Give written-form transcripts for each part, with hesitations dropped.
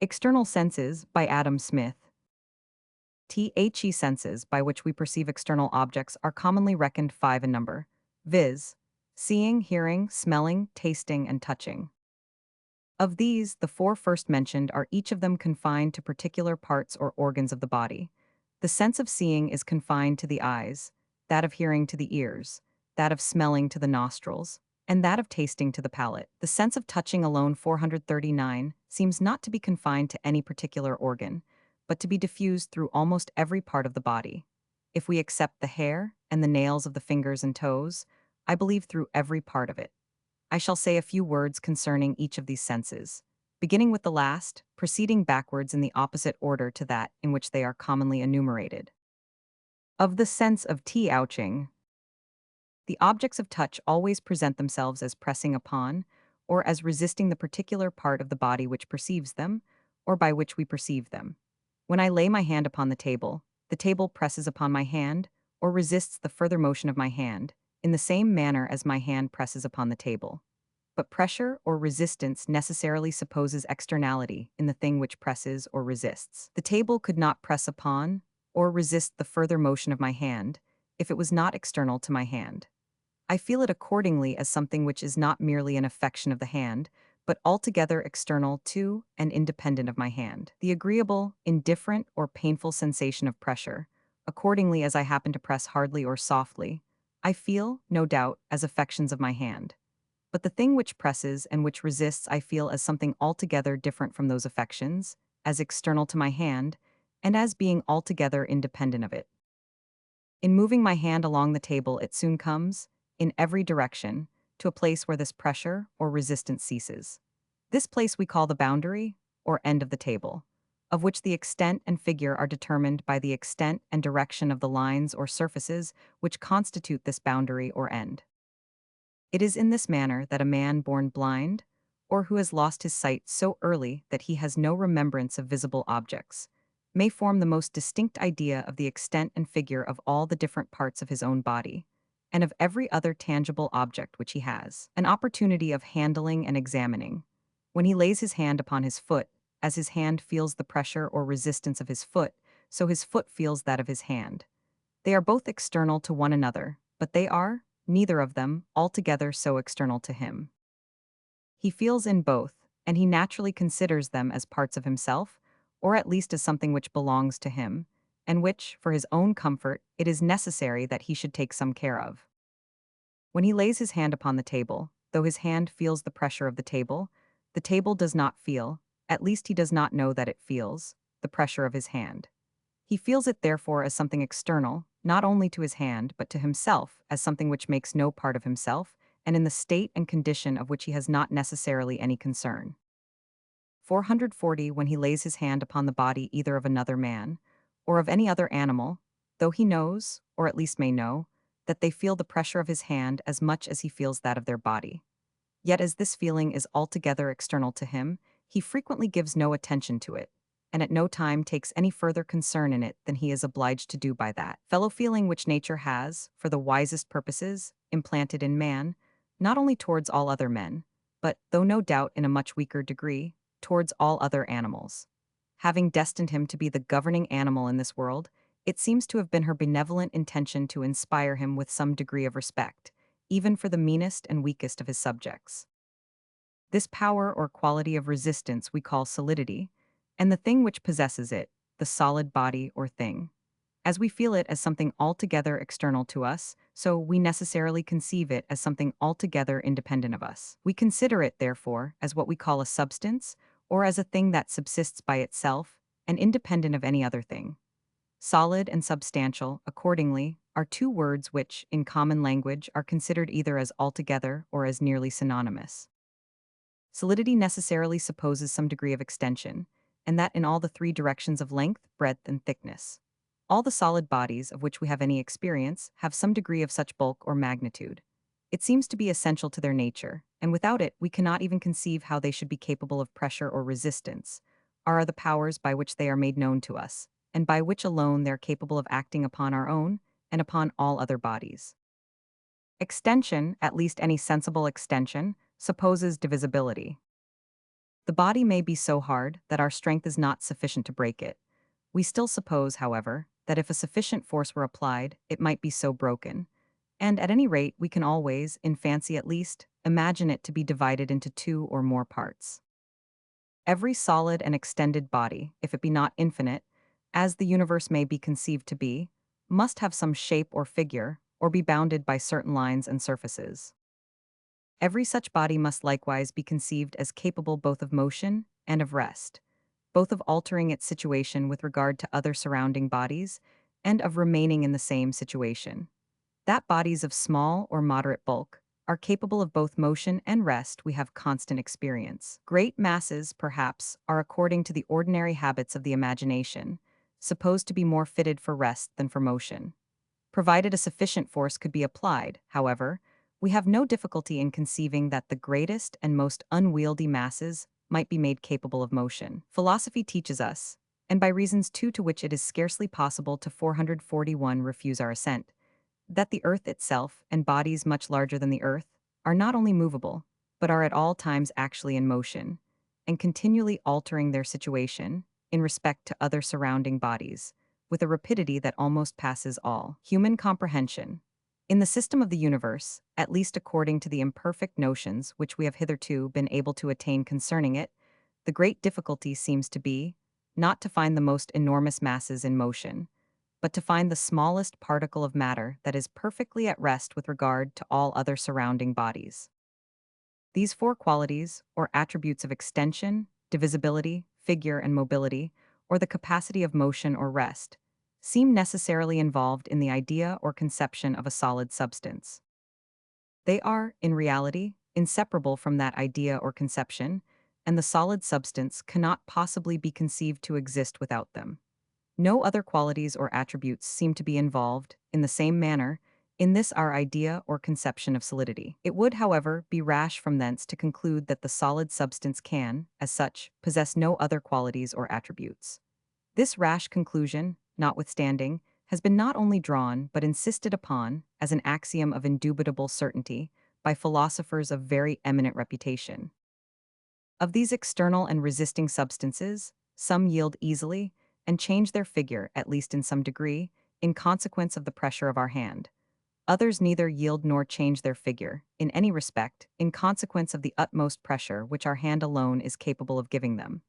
External senses by Adam Smith. The senses by which we perceive external objects are commonly reckoned five in number, viz., seeing, hearing, smelling, tasting, and touching. Of these, the four first mentioned are each of them confined to particular parts or organs of the body. The sense of seeing is confined to the eyes, that of hearing to the ears, that of smelling to the nostrils, and that of tasting to the palate. The sense of touching alone 439 seems not to be confined to any particular organ, but to be diffused through almost every part of the body. If we accept the hair and the nails of the fingers and toes, I believe through every part of it. I shall say a few words concerning each of these senses, beginning with the last, proceeding backwards in the opposite order to that in which they are commonly enumerated. Of the sense of ouching, the objects of touch always present themselves as pressing upon, or as resisting the particular part of the body which perceives them, or by which we perceive them. When I lay my hand upon the table presses upon my hand, or resists the further motion of my hand, in the same manner as my hand presses upon the table. But pressure or resistance necessarily supposes externality in the thing which presses or resists. The table could not press upon or resist the further motion of my hand if it was not external to my hand. I feel it accordingly as something which is not merely an affection of the hand, but altogether external to and independent of my hand. The agreeable, indifferent, or painful sensation of pressure, accordingly as I happen to press hardly or softly, I feel, no doubt, as affections of my hand. But the thing which presses and which resists I feel as something altogether different from those affections, as external to my hand, and as being altogether independent of it. In moving my hand along the table, it soon comes, in every direction, to a place where this pressure or resistance ceases. This place we call the boundary, or end of the table, of which the extent and figure are determined by the extent and direction of the lines or surfaces which constitute this boundary or end. It is in this manner that a man born blind, or who has lost his sight so early that he has no remembrance of visible objects, may form the most distinct idea of the extent and figure of all the different parts of his own body, and of every other tangible object which he has an opportunity of handling and examining. When he lays his hand upon his foot, as his hand feels the pressure or resistance of his foot, so his foot feels that of his hand. They are both external to one another, but they are, neither of them, altogether so external to him. He feels in both, and he naturally considers them as parts of himself, or at least as something which belongs to him, and which, for his own comfort, it is necessary that he should take some care of. When he lays his hand upon the table, though his hand feels the pressure of the table does not feel, at least he does not know that it feels, the pressure of his hand. He feels it therefore as something external, not only to his hand, but to himself, as something which makes no part of himself, and in the state and condition of which he has not necessarily any concern. 440 When he lays his hand upon the body either of another man, or of any other animal, though he knows, or at least may know, that they feel the pressure of his hand as much as he feels that of their body. Yet as this feeling is altogether external to him, he frequently gives no attention to it, and at no time takes any further concern in it than he is obliged to do by that fellow feeling which nature has, for the wisest purposes, implanted in man, not only towards all other men, but, though no doubt in a much weaker degree, towards all other animals. Having destined him to be the governing animal in this world, it seems to have been her benevolent intention to inspire him with some degree of respect, even for the meanest and weakest of his subjects. This power or quality of resistance we call solidity, and the thing which possesses it, the solid body or thing. As we feel it as something altogether external to us, so we necessarily conceive it as something altogether independent of us. We consider it, therefore, as what we call a substance, or as a thing that subsists by itself, and independent of any other thing. Solid and substantial, accordingly, are two words which, in common language, are considered either as altogether or as nearly synonymous. Solidity necessarily supposes some degree of extension, and that in all the three directions of length, breadth, and thickness. All the solid bodies of which we have any experience have some degree of such bulk or magnitude. It seems to be essential to their nature, and without it we cannot even conceive how they should be capable of pressure or resistance, are the powers by which they are made known to us, and by which alone they are capable of acting upon our own and upon all other bodies. Extension, at least any sensible extension, supposes divisibility. The body may be so hard that our strength is not sufficient to break it. We still suppose, however, that if a sufficient force were applied, it might be so broken. And at any rate, we can always, in fancy at least, imagine it to be divided into two or more parts. Every solid and extended body, if it be not infinite, as the universe may be conceived to be, must have some shape or figure, or be bounded by certain lines and surfaces. Every such body must likewise be conceived as capable both of motion and of rest, both of altering its situation with regard to other surrounding bodies, and of remaining in the same situation. That bodies of small or moderate bulk are capable of both motion and rest we have constant experience. Great masses, perhaps, are according to the ordinary habits of the imagination, supposed to be more fitted for rest than for motion. Provided a sufficient force could be applied, however, we have no difficulty in conceiving that the greatest and most unwieldy masses might be made capable of motion. Philosophy teaches us, and by reasons two to which it is scarcely possible to 441 refuse our assent, that the earth itself and bodies much larger than the earth are not only movable, but are at all times actually in motion, and continually altering their situation in respect to other surrounding bodies, with a rapidity that almost passes all human comprehension. In the system of the universe, at least according to the imperfect notions which we have hitherto been able to attain concerning it, the great difficulty seems to be, not to find the most enormous masses in motion, but to find the smallest particle of matter that is perfectly at rest with regard to all other surrounding bodies. These four qualities, or attributes of extension, divisibility, figure, and mobility, or the capacity of motion or rest, seem necessarily involved in the idea or conception of a solid substance. They are, in reality, inseparable from that idea or conception, and the solid substance cannot possibly be conceived to exist without them. No other qualities or attributes seem to be involved, in the same manner, in this our idea or conception of solidity. It would, however, be rash from thence to conclude that the solid substance can, as such, possess no other qualities or attributes. This rash conclusion, notwithstanding, has been not only drawn but insisted upon as an axiom of indubitable certainty by philosophers of very eminent reputation. Of these external and resisting substances, some yield easily and change their figure, at least in some degree, in consequence of the pressure of our hand. Others neither yield nor change their figure, in any respect, in consequence of the utmost pressure which our hand alone is capable of giving them.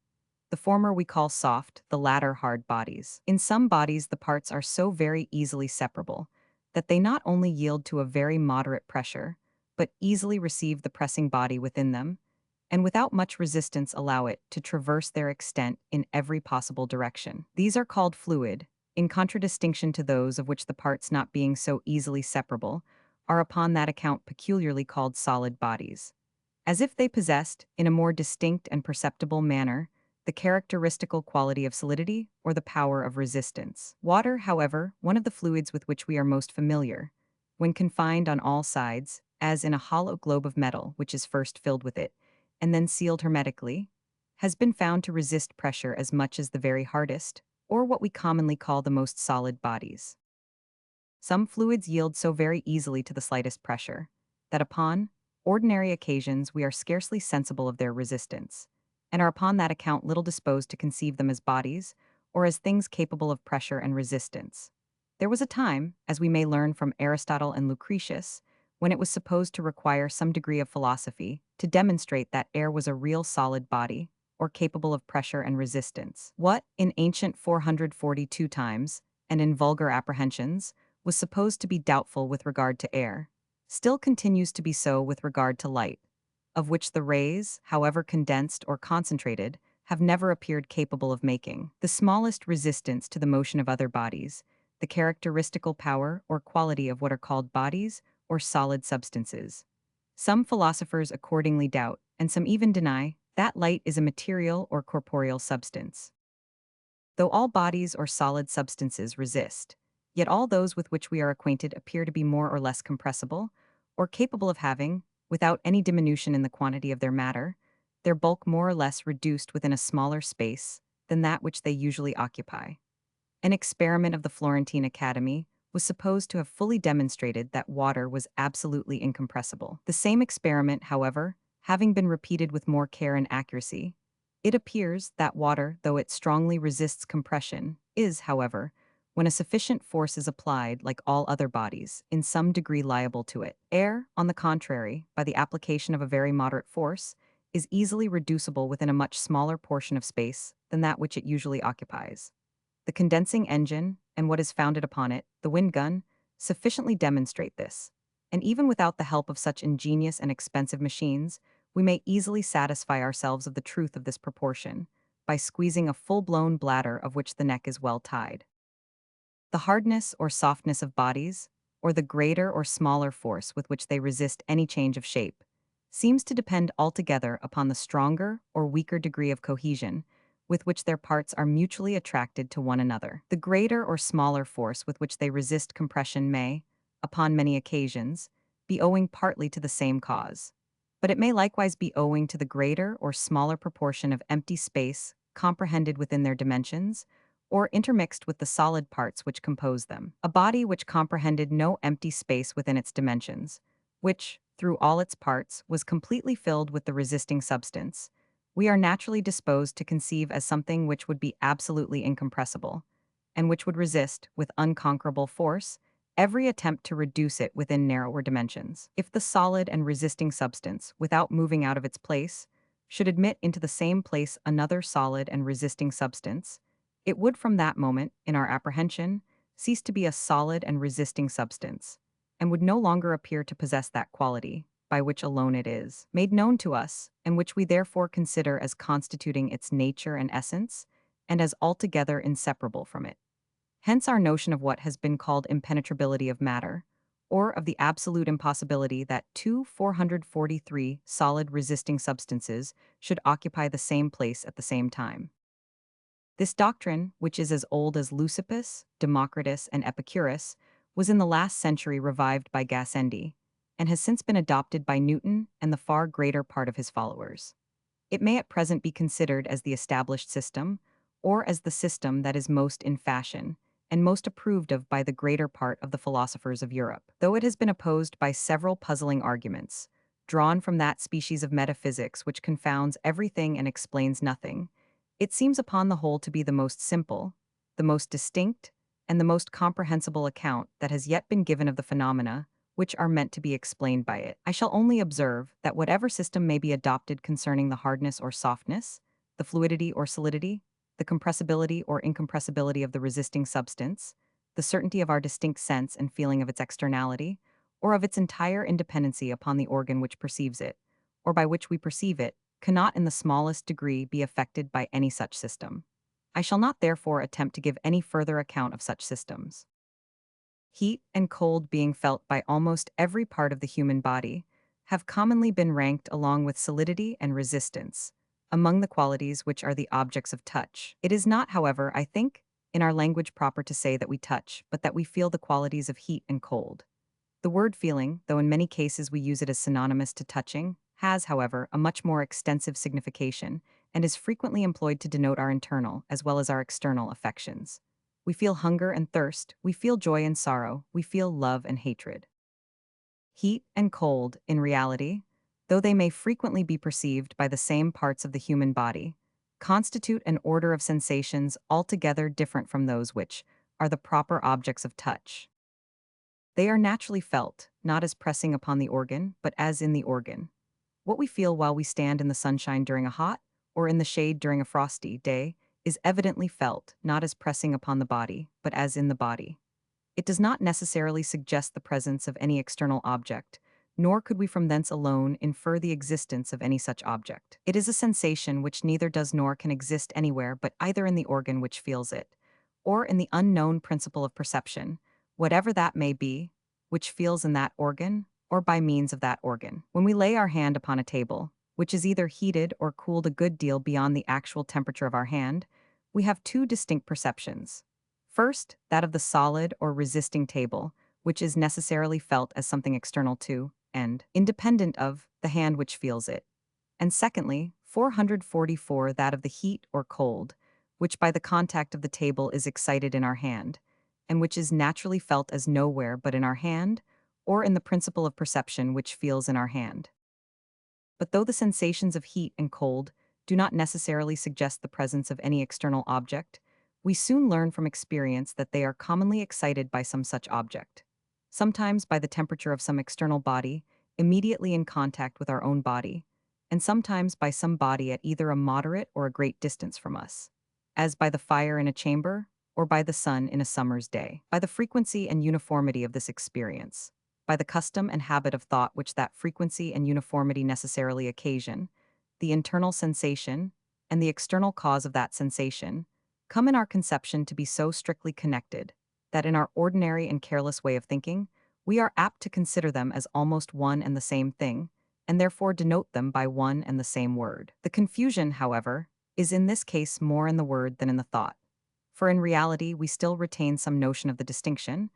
The former we call soft, the latter hard bodies. In some bodies the parts are so very easily separable that they not only yield to a very moderate pressure, but easily receive the pressing body within them, and without much resistance allow it to traverse their extent in every possible direction. These are called fluid, in contradistinction to those of which the parts not being so easily separable are upon that account peculiarly called solid bodies, as if they possessed, in a more distinct and perceptible manner, the characteristical quality of solidity or the power of resistance. Water, however, one of the fluids with which we are most familiar, when confined on all sides, as in a hollow globe of metal which is first filled with it, and then sealed hermetically, has been found to resist pressure as much as the very hardest, or what we commonly call the most solid bodies. Some fluids yield so very easily to the slightest pressure, that upon ordinary occasions we are scarcely sensible of their resistance, and are upon that account little disposed to conceive them as bodies, or as things capable of pressure and resistance. There was a time, as we may learn from Aristotle and Lucretius, when it was supposed to require some degree of philosophy to demonstrate that air was a real solid body, or capable of pressure and resistance. What, in ancient 442 times, and in vulgar apprehensions, was supposed to be doubtful with regard to air, still continues to be so with regard to light, of which the rays, however condensed or concentrated, have never appeared capable of making the smallest resistance to the motion of other bodies, the characteristical power or quality of what are called bodies or solid substances. Some philosophers accordingly doubt, and some even deny, that light is a material or corporeal substance. Though all bodies or solid substances resist, yet all those with which we are acquainted appear to be more or less compressible, or capable of having, without any diminution in the quantity of their matter, their bulk more or less reduced within a smaller space than that which they usually occupy. An experiment of the Florentine Academy was supposed to have fully demonstrated that water was absolutely incompressible. The same experiment, however, having been repeated with more care and accuracy, It appears that water, though it strongly resists compression, is, however, when a sufficient force is applied, like all other bodies, in some degree liable to it. Air, on the contrary, by the application of a very moderate force, is easily reducible within a much smaller portion of space than that which it usually occupies. The condensing engine, and what is founded upon it, the wind gun, sufficiently demonstrate this. And even without the help of such ingenious and expensive machines, we may easily satisfy ourselves of the truth of this proportion by squeezing a full-blown bladder of which the neck is well tied. The hardness or softness of bodies, or the greater or smaller force with which they resist any change of shape, seems to depend altogether upon the stronger or weaker degree of cohesion with which their parts are mutually attracted to one another. The greater or smaller force with which they resist compression may, upon many occasions, be owing partly to the same cause. But it may likewise be owing to the greater or smaller proportion of empty space comprehended within their dimensions, or intermixed with the solid parts which compose them. A body which comprehended no empty space within its dimensions, which, through all its parts, was completely filled with the resisting substance, we are naturally disposed to conceive as something which would be absolutely incompressible, and which would resist, with unconquerable force, every attempt to reduce it within narrower dimensions. If the solid and resisting substance, without moving out of its place, should admit into the same place another solid and resisting substance, it would from that moment, in our apprehension, cease to be a solid and resisting substance, and would no longer appear to possess that quality, by which alone it is made known to us, and which we therefore consider as constituting its nature and essence, and as altogether inseparable from it. Hence our notion of what has been called impenetrability of matter, or of the absolute impossibility that two 443 solid resisting substances should occupy the same place at the same time. This doctrine, which is as old as Leucippus, Democritus, and Epicurus, was in the last century revived by Gassendi, and has since been adopted by Newton and the far greater part of his followers. It may at present be considered as the established system, or as the system that is most in fashion, and most approved of by the greater part of the philosophers of Europe. Though it has been opposed by several puzzling arguments, drawn from that species of metaphysics which confounds everything and explains nothing, it seems upon the whole to be the most simple, the most distinct, and the most comprehensible account that has yet been given of the phenomena which are meant to be explained by it. I shall only observe that whatever system may be adopted concerning the hardness or softness, the fluidity or solidity, the compressibility or incompressibility of the resisting substance, the certainty of our distinct sense and feeling of its externality, or of its entire independency upon the organ which perceives it, or by which we perceive it, cannot in the smallest degree be affected by any such system. I shall not therefore attempt to give any further account of such systems. Heat and cold being felt by almost every part of the human body, have commonly been ranked along with solidity and resistance, among the qualities which are the objects of touch. It is not, however, I think, in our language proper to say that we touch, but that we feel the qualities of heat and cold. The word feeling, though in many cases we use it as synonymous to touching, has, however, a much more extensive signification, and is frequently employed to denote our internal as well as our external affections. We feel hunger and thirst, we feel joy and sorrow, we feel love and hatred. Heat and cold, in reality, though they may frequently be perceived by the same parts of the human body, constitute an order of sensations altogether different from those which are the proper objects of touch. They are naturally felt, not as pressing upon the organ, but as in the organ. What we feel while we stand in the sunshine during a hot, or in the shade during a frosty, day, is evidently felt, not as pressing upon the body, but as in the body. It does not necessarily suggest the presence of any external object, nor could we from thence alone infer the existence of any such object. It is a sensation which neither does nor can exist anywhere but either in the organ which feels it, or in the unknown principle of perception, whatever that may be, which feels in that organ, or by means of that organ. When we lay our hand upon a table, which is either heated or cooled a good deal beyond the actual temperature of our hand, we have two distinct perceptions. First, that of the solid or resisting table, which is necessarily felt as something external to, and independent of, the hand which feels it. And secondly, 444, that of the heat or cold, which by the contact of the table is excited in our hand, and which is naturally felt as nowhere but in our hand, or in the principle of perception which feels in our hand. But though the sensations of heat and cold do not necessarily suggest the presence of any external object, we soon learn from experience that they are commonly excited by some such object. Sometimes by the temperature of some external body, immediately in contact with our own body, and sometimes by some body at either a moderate or a great distance from us, as by the fire in a chamber or by the sun in a summer's day. By the frequency and uniformity of this experience, by the custom and habit of thought which that frequency and uniformity necessarily occasion, the internal sensation and the external cause of that sensation come in our conception to be so strictly connected that in our ordinary and careless way of thinking, we are apt to consider them as almost one and the same thing, and therefore denote them by one and the same word. The confusion, however, is in this case more in the word than in the thought, for in reality we still retain some notion of the distinction,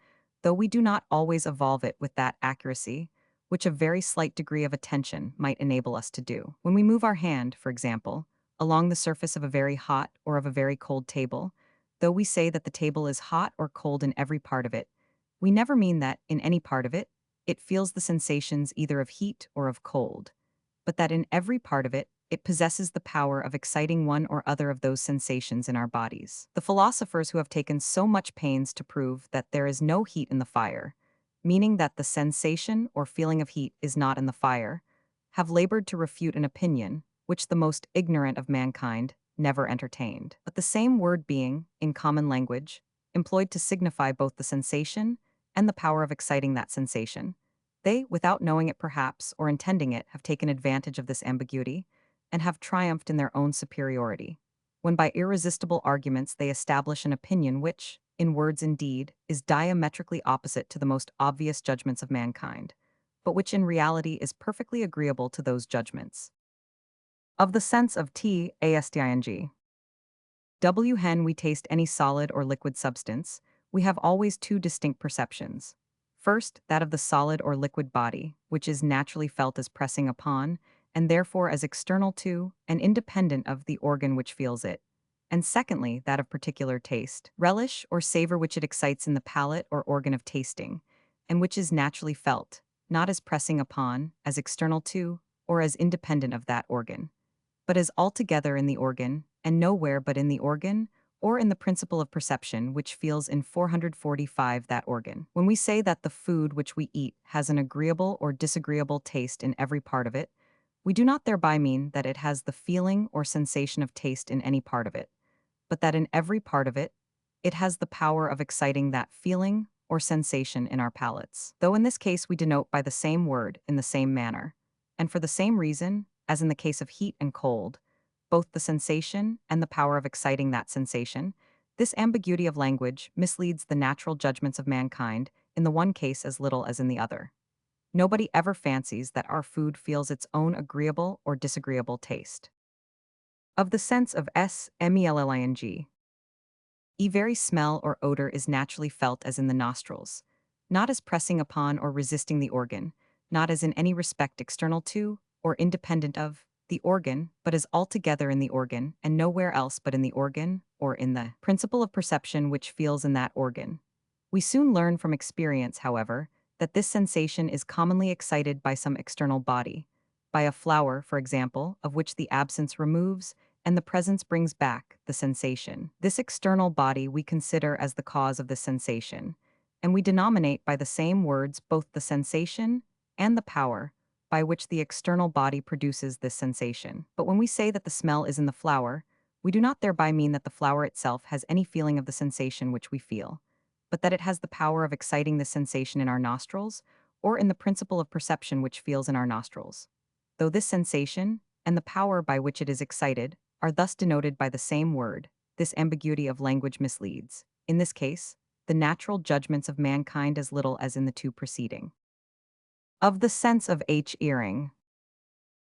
though we do not always evolve it with that accuracy which a very slight degree of attention might enable us to do. When we move our hand, for example, along the surface of a very hot or of a very cold table, though we say that the table is hot or cold in every part of it, we never mean that, in any part of it, it feels the sensations either of heat or of cold, but that in every part of it, it possesses the power of exciting one or other of those sensations in our bodies. The philosophers who have taken so much pains to prove that there is no heat in the fire, meaning that the sensation or feeling of heat is not in the fire, have labored to refute an opinion which the most ignorant of mankind never entertained. But the same word being, in common language, employed to signify both the sensation and the power of exciting that sensation, they, without knowing it perhaps or intending it, have taken advantage of this ambiguity and have triumphed in their own superiority, when by irresistible arguments they establish an opinion which, in words indeed, is diametrically opposite to the most obvious judgments of mankind, but which in reality is perfectly agreeable to those judgments. Of the sense of tasting. When we taste any solid or liquid substance, we have always two distinct perceptions. First, that of the solid or liquid body, which is naturally felt as pressing upon, and therefore as external to, and independent of the organ which feels it. And secondly, that of particular taste, relish or savor which it excites in the palate or organ of tasting, and which is naturally felt, not as pressing upon, as external to, or as independent of that organ, but as altogether in the organ, and nowhere but in the organ, or in the principle of perception which feels in 445 that organ. When we say that the food which we eat has an agreeable or disagreeable taste in every part of it, we do not thereby mean that it has the feeling or sensation of taste in any part of it, but that in every part of it, it has the power of exciting that feeling or sensation in our palates. Though in this case we denote by the same word in the same manner, and for the same reason, as in the case of heat and cold, both the sensation and the power of exciting that sensation, this ambiguity of language misleads the natural judgments of mankind in the one case as little as in the other. Nobody ever fancies that our food feels its own agreeable or disagreeable taste. Of the sense of smelling. Very smell or odor is naturally felt as in the nostrils, not as pressing upon or resisting the organ, not as in any respect external to, or independent of, the organ, but as altogether in the organ, and nowhere else but in the organ, or in the principle of perception which feels in that organ. We soon learn from experience, however, that this sensation is commonly excited by some external body, by a flower, for example, of which the absence removes, and the presence brings back, the sensation. This external body we consider as the cause of the sensation, and we denominate by the same words both the sensation and the power by which the external body produces this sensation. But when we say that the smell is in the flower, we do not thereby mean that the flower itself has any feeling of the sensation which we feel, but that it has the power of exciting the sensation in our nostrils, or in the principle of perception which feels in our nostrils. Though this sensation, and the power by which it is excited, are thus denoted by the same word, this ambiguity of language misleads, in this case, the natural judgments of mankind as little as in the two preceding. Of the sense of hearing.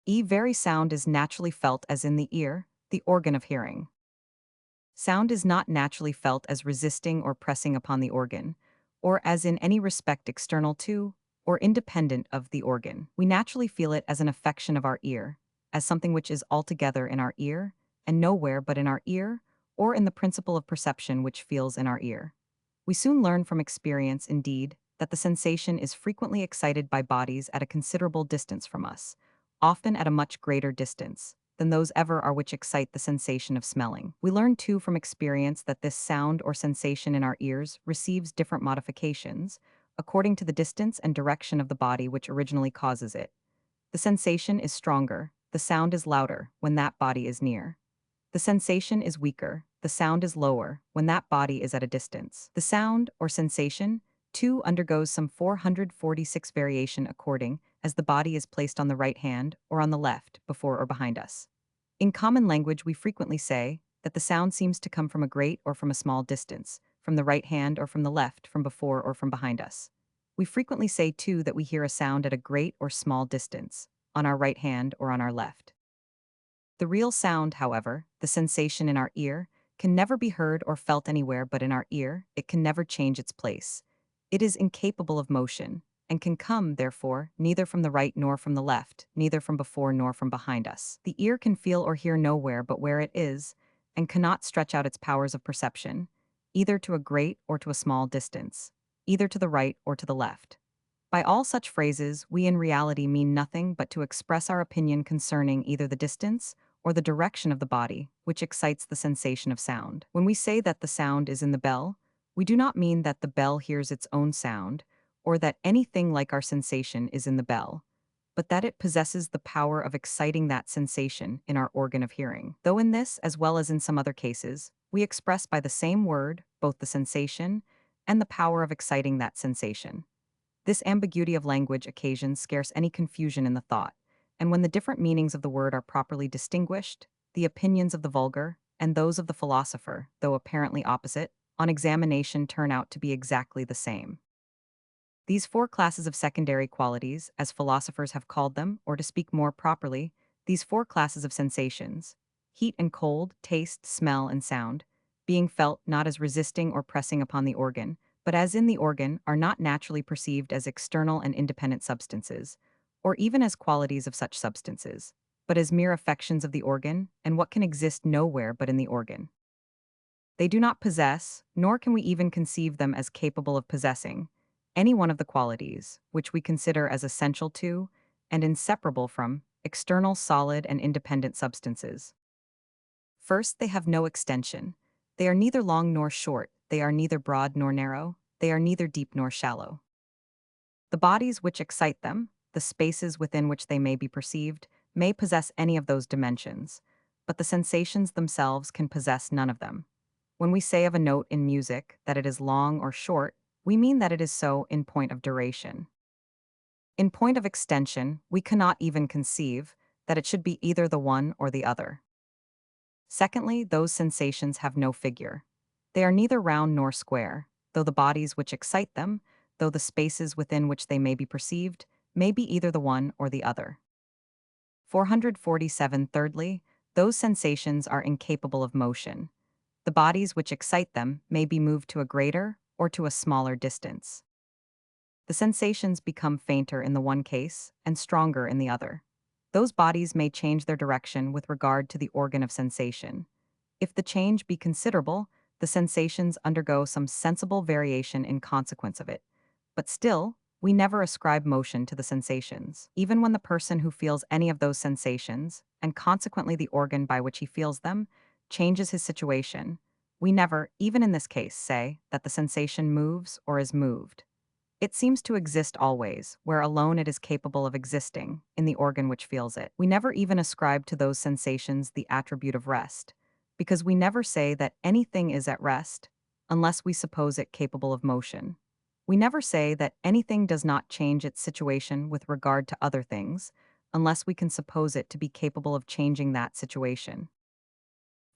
Very sound is naturally felt as in the ear, the organ of hearing. Sound is not naturally felt as resisting or pressing upon the organ, or as in any respect external to, or independent of the organ. We naturally feel it as an affection of our ear, as something which is altogether in our ear, and nowhere but in our ear, or in the principle of perception which feels in our ear. We soon learn from experience, indeed, that the sensation is frequently excited by bodies at a considerable distance from us, often at a much greater distance, than those ever are which excite the sensation of smelling. We learn too from experience that this sound or sensation in our ears receives different modifications according to the distance and direction of the body which originally causes it. The sensation is stronger, the sound is louder when that body is near. The sensation is weaker, the sound is lower when that body is at a distance. The sound, or sensation, too undergoes some 446 variation according as the body is placed on the right hand or on the left, before or behind us. In common language, we frequently say that the sound seems to come from a great or from a small distance, from the right hand or from the left, from before or from behind us. We frequently say, too, that we hear a sound at a great or small distance, on our right hand or on our left. The real sound, however, the sensation in our ear, can never be heard or felt anywhere but in our ear. It can never change its place. It is incapable of motion, and can come, therefore, neither from the right nor from the left, neither from before nor from behind us. The ear can feel or hear nowhere but where it is, and cannot stretch out its powers of perception, either to a great or to a small distance, either to the right or to the left. By all such phrases, we in reality mean nothing but to express our opinion concerning either the distance or the direction of the body, which excites the sensation of sound. When we say that the sound is in the bell, we do not mean that the bell hears its own sound, or that anything like our sensation is in the bell, but that it possesses the power of exciting that sensation in our organ of hearing. Though in this, as well as in some other cases, we express by the same word both the sensation and the power of exciting that sensation. This ambiguity of language occasions scarce any confusion in the thought, and when the different meanings of the word are properly distinguished, the opinions of the vulgar and those of the philosopher, though apparently opposite, on examination turn out to be exactly the same. These four classes of secondary qualities, as philosophers have called them, or to speak more properly, these four classes of sensations, heat and cold, taste, smell, and sound, being felt not as resisting or pressing upon the organ, but as in the organ, are not naturally perceived as external and independent substances, or even as qualities of such substances, but as mere affections of the organ, and what can exist nowhere but in the organ. They do not possess, nor can we even conceive them as capable of possessing, any one of the qualities, which we consider as essential to, and inseparable from, external solid and independent substances. First, they have no extension. They are neither long nor short, they are neither broad nor narrow, they are neither deep nor shallow. The bodies which excite them, the spaces within which they may be perceived, may possess any of those dimensions, but the sensations themselves can possess none of them. When we say of a note in music that it is long or short, we mean that it is so in point of duration. In point of extension, we cannot even conceive that it should be either the one or the other. Secondly, those sensations have no figure. They are neither round nor square, though the bodies which excite them, though the spaces within which they may be perceived, may be either the one or the other. 447. Thirdly, those sensations are incapable of motion. The bodies which excite them may be moved to a greater or to a smaller distance. The sensations become fainter in the one case and stronger in the other. Those bodies may change their direction with regard to the organ of sensation. If the change be considerable, the sensations undergo some sensible variation in consequence of it. But still, we never ascribe motion to the sensations. Even when the person who feels any of those sensations, and consequently the organ by which he feels them, changes his situation, we never, even in this case, say that the sensation moves or is moved. It seems to exist always, where alone it is capable of existing, in the organ which feels it. We never even ascribe to those sensations the attribute of rest, because we never say that anything is at rest, unless we suppose it capable of motion. We never say that anything does not change its situation with regard to other things, unless we can suppose it to be capable of changing that situation.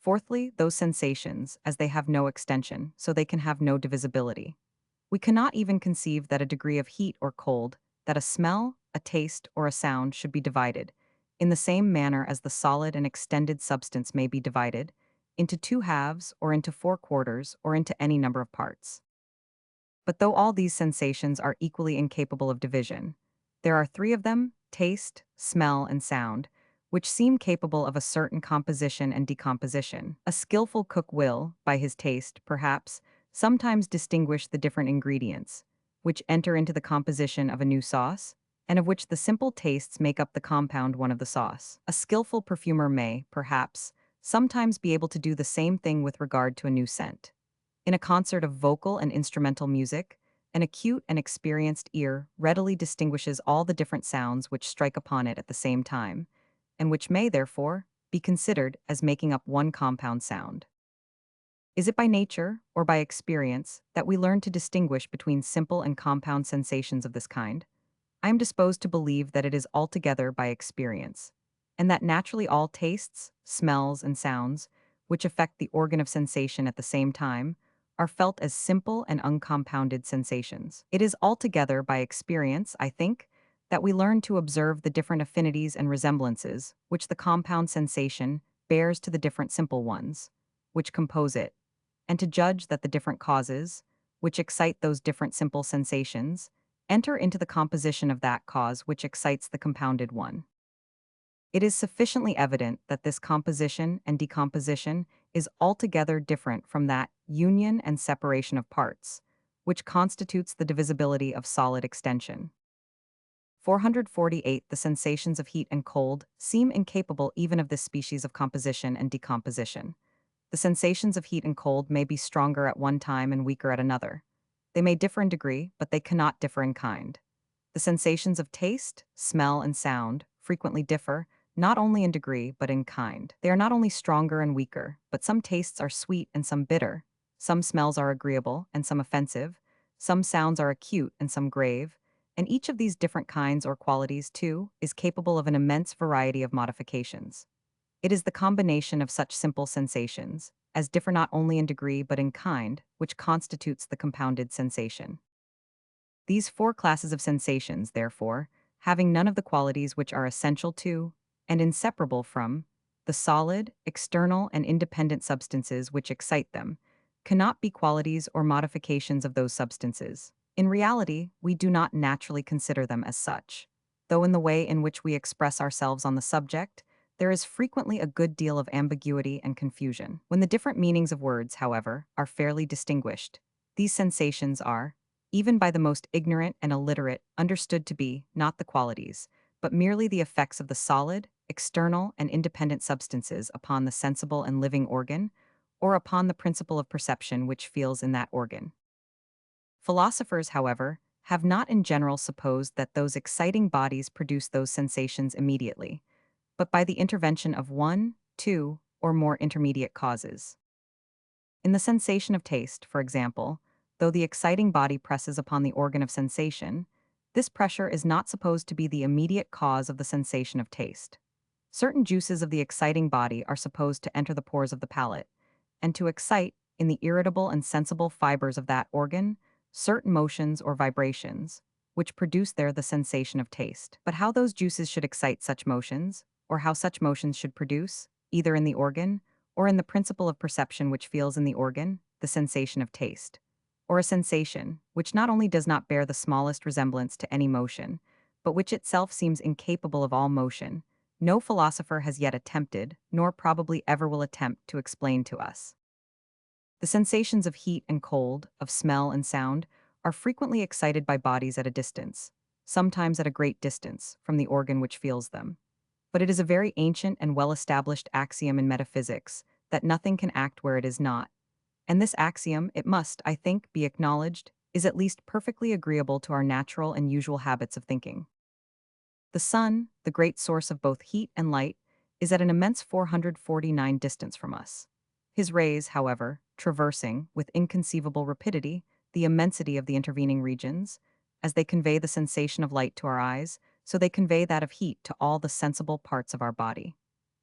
Fourthly, those sensations, as they have no extension, so they can have no divisibility. We cannot even conceive that a degree of heat or cold, that a smell, a taste, or a sound should be divided, in the same manner as the solid and extended substance may be divided, into two halves, or into four quarters, or into any number of parts. But though all these sensations are equally incapable of division, there are three of them, taste, smell, and sound, which seem capable of a certain composition and decomposition. A skillful cook will, by his taste, perhaps, sometimes distinguish the different ingredients, which enter into the composition of a new sauce, and of which the simple tastes make up the compound one of the sauce. A skillful perfumer may, perhaps, sometimes be able to do the same thing with regard to a new scent. In a concert of vocal and instrumental music, an acute and experienced ear readily distinguishes all the different sounds which strike upon it at the same time, and which may, therefore, be considered as making up one compound sound. Is it by nature, or by experience, that we learn to distinguish between simple and compound sensations of this kind? I am disposed to believe that it is altogether by experience, and that naturally all tastes, smells, and sounds, which affect the organ of sensation at the same time, are felt as simple and uncompounded sensations. It is altogether by experience, I think, that we learn to observe the different affinities and resemblances which the compound sensation bears to the different simple ones, which compose it, and to judge that the different causes, which excite those different simple sensations, enter into the composition of that cause which excites the compounded one. It is sufficiently evident that this composition and decomposition is altogether different from that union and separation of parts, which constitutes the divisibility of solid extension. 448. The sensations of heat and cold seem incapable even of this species of composition and decomposition. The sensations of heat and cold may be stronger at one time and weaker at another. They may differ in degree, but they cannot differ in kind. The sensations of taste, smell, and sound frequently differ, not only in degree, but in kind. They are not only stronger and weaker, but some tastes are sweet and some bitter. Some smells are agreeable and some offensive. Some sounds are acute and some grave. And each of these different kinds or qualities, too, is capable of an immense variety of modifications. It is the combination of such simple sensations, as differ not only in degree but in kind, which constitutes the compounded sensation. These four classes of sensations, therefore, having none of the qualities which are essential to, and inseparable from, the solid, external, and independent substances which excite them, cannot be qualities or modifications of those substances. In reality, we do not naturally consider them as such, though in the way in which we express ourselves on the subject, there is frequently a good deal of ambiguity and confusion. When the different meanings of words, however, are fairly distinguished, these sensations are, even by the most ignorant and illiterate, understood to be not the qualities, but merely the effects of the solid, external, and independent substances upon the sensible and living organ, or upon the principle of perception which feels in that organ. Philosophers, however, have not in general supposed that those exciting bodies produce those sensations immediately, but by the intervention of one, two, or more intermediate causes. In the sensation of taste, for example, though the exciting body presses upon the organ of sensation, this pressure is not supposed to be the immediate cause of the sensation of taste. Certain juices of the exciting body are supposed to enter the pores of the palate, and to excite, in the irritable and sensible fibers of that organ, certain motions or vibrations, which produce there the sensation of taste. But how those juices should excite such motions, or how such motions should produce, either in the organ, or in the principle of perception which feels in the organ, the sensation of taste, or a sensation, which not only does not bear the smallest resemblance to any motion, but which itself seems incapable of all motion, no philosopher has yet attempted, nor probably ever will attempt to explain to us. The sensations of heat and cold, of smell and sound, are frequently excited by bodies at a distance, sometimes at a great distance, from the organ which feels them. But it is a very ancient and well-established axiom in metaphysics that nothing can act where it is not, and this axiom, it must, I think, be acknowledged, is at least perfectly agreeable to our natural and usual habits of thinking. The sun, the great source of both heat and light, is at an immense 449 distance from us. His rays, however, traversing, with inconceivable rapidity, the immensity of the intervening regions, as they convey the sensation of light to our eyes, so they convey that of heat to all the sensible parts of our body.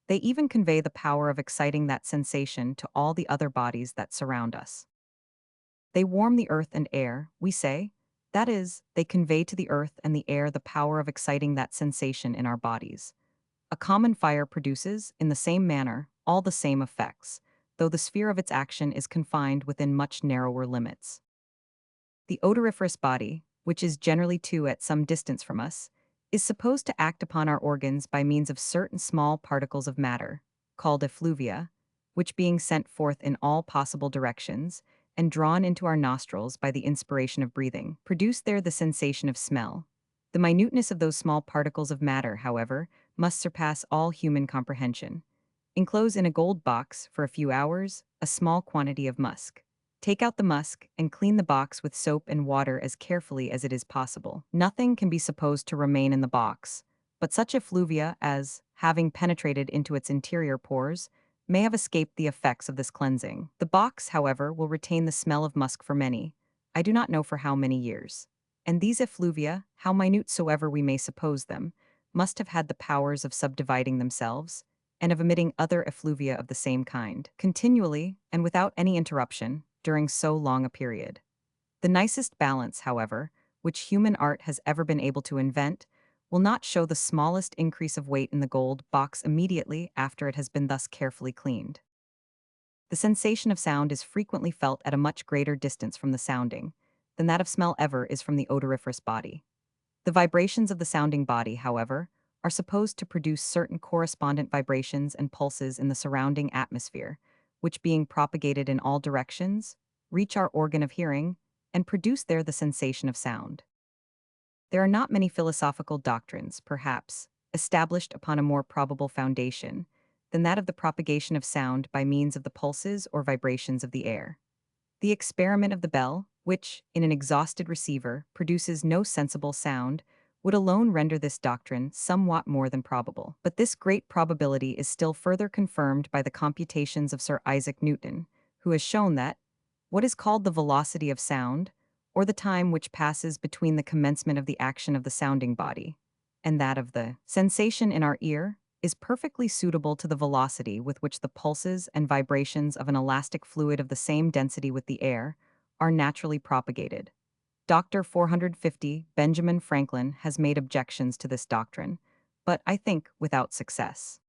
They even convey the power of exciting that sensation to all the other bodies that surround us. They warm the earth and air, we say, that is, they convey to the earth and the air the power of exciting that sensation in our bodies. A common fire produces, in the same manner, all the same effects, though the sphere of its action is confined within much narrower limits. The odoriferous body, which is generally too at some distance from us, is supposed to act upon our organs by means of certain small particles of matter, called effluvia, which being sent forth in all possible directions, and drawn into our nostrils by the inspiration of breathing, produce there the sensation of smell. The minuteness of those small particles of matter, however, must surpass all human comprehension. Enclose in a gold box for a few hours a small quantity of musk. Take out the musk and clean the box with soap and water as carefully as it is possible. Nothing can be supposed to remain in the box, but such effluvia as, having penetrated into its interior pores, may have escaped the effects of this cleansing. The box, however, will retain the smell of musk for many, I do not know for how many years. And these effluvia, how minute soever we may suppose them, must have had the powers of subdividing themselves, and of emitting other effluvia of the same kind, continually, and without any interruption, during so long a period. The nicest balance, however, which human art has ever been able to invent, will not show the smallest increase of weight in the gold box immediately after it has been thus carefully cleaned. The sensation of sound is frequently felt at a much greater distance from the sounding than that of smell ever is from the odoriferous body. The vibrations of the sounding body, however, are supposed to produce certain correspondent vibrations and pulses in the surrounding atmosphere, which, being propagated in all directions, reach our organ of hearing and produce there the sensation of sound. There are not many philosophical doctrines, perhaps, established upon a more probable foundation than that of the propagation of sound by means of the pulses or vibrations of the air. The experiment of the bell, which, in an exhausted receiver, produces no sensible sound, would alone render this doctrine somewhat more than probable. But this great probability is still further confirmed by the computations of Sir Isaac Newton, who has shown that what is called the velocity of sound, or the time which passes between the commencement of the action of the sounding body and that of the sensation in our ear, is perfectly suitable to the velocity with which the pulses and vibrations of an elastic fluid of the same density with the air are naturally propagated. Dr. 450 Benjamin Franklin has made objections to this doctrine, but I think without success.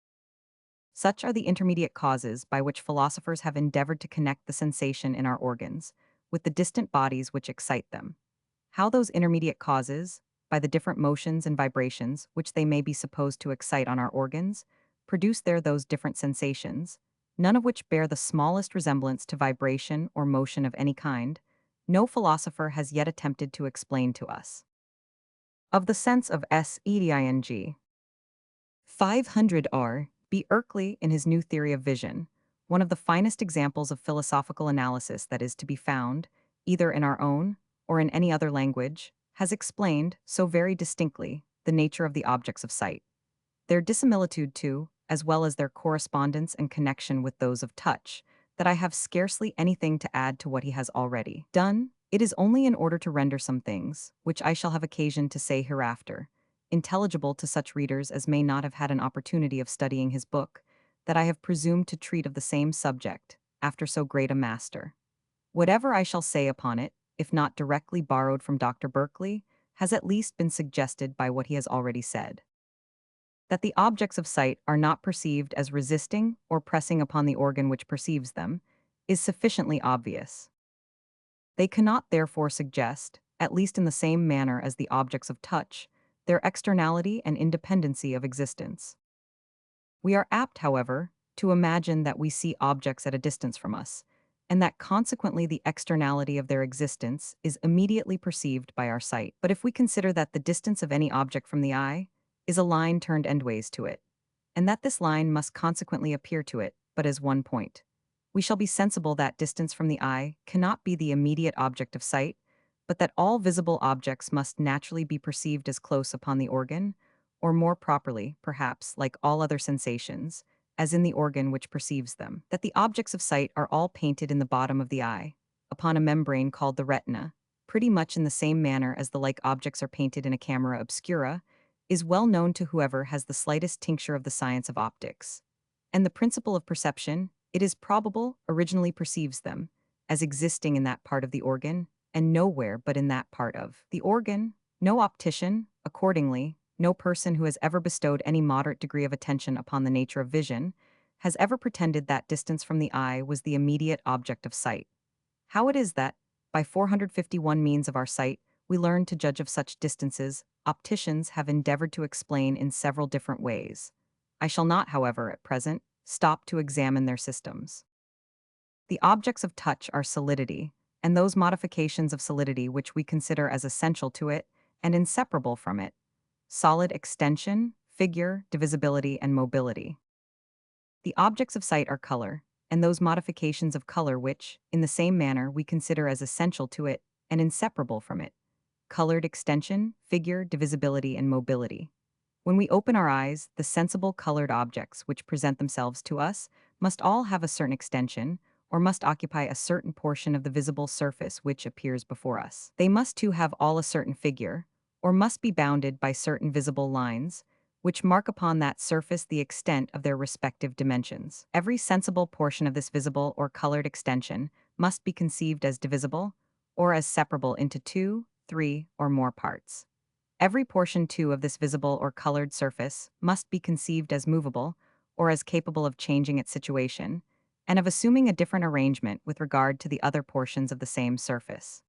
Such are the intermediate causes by which philosophers have endeavored to connect the sensation in our organs with the distant bodies which excite them. How those intermediate causes, by the different motions and vibrations which they may be supposed to excite on our organs, produce there those different sensations, none of which bear the smallest resemblance to vibration or motion of any kind, no philosopher has yet attempted to explain to us. Of the sense of SEDING. 500 R. B. Erkley, in his new theory of vision, one of the finest examples of philosophical analysis that is to be found, either in our own or in any other language, has explained, so very distinctly, the nature of the objects of sight, their dissimilitude to, as well as their correspondence and connection with those of touch, that I have scarcely anything to add to what he has already done. It is only in order to render some things, which I shall have occasion to say hereafter, intelligible to such readers as may not have had an opportunity of studying his book, that I have presumed to treat of the same subject, after so great a master. Whatever I shall say upon it, if not directly borrowed from Dr. Berkeley, has at least been suggested by what he has already said. That the objects of sight are not perceived as resisting or pressing upon the organ which perceives them, is sufficiently obvious. They cannot therefore suggest, at least in the same manner as the objects of touch, their externality and independency of existence. We are apt, however, to imagine that we see objects at a distance from us, and that consequently the externality of their existence is immediately perceived by our sight. But if we consider that the distance of any object from the eye is a line turned endways to it, and that this line must consequently appear to it but as one point, we shall be sensible that distance from the eye cannot be the immediate object of sight, but that all visible objects must naturally be perceived as close upon the organ, or more properly, perhaps, like all other sensations, as in the organ which perceives them. That the objects of sight are all painted in the bottom of the eye, upon a membrane called the retina, pretty much in the same manner as the like objects are painted in a camera obscura, is well known to whoever has the slightest tincture of the science of optics. And the principle of perception, it is probable, originally perceives them, as existing in that part of the organ, and nowhere but in that part of the organ. No optician, accordingly, no person who has ever bestowed any moderate degree of attention upon the nature of vision, has ever pretended that distance from the eye was the immediate object of sight. How it is that, by 451 means of our sight, we learn to judge of such distances, opticians have endeavored to explain in several different ways. I shall not, however, at present, stop to examine their systems. The objects of touch are solidity, and those modifications of solidity which we consider as essential to it, and inseparable from it. Solid extension, figure, divisibility, and mobility. The objects of sight are color, and those modifications of color which, in the same manner, we consider as essential to it and inseparable from it. Colored extension, figure, divisibility, and mobility. When we open our eyes, the sensible colored objects which present themselves to us must all have a certain extension, or must occupy a certain portion of the visible surface which appears before us. They must too have all a certain figure, or must be bounded by certain visible lines, which mark upon that surface the extent of their respective dimensions. Every sensible portion of this visible or colored extension must be conceived as divisible, or as separable into two, three, or more parts. Every portion, too, of this visible or colored surface must be conceived as movable, or as capable of changing its situation, and of assuming a different arrangement with regard to the other portions of the same surface.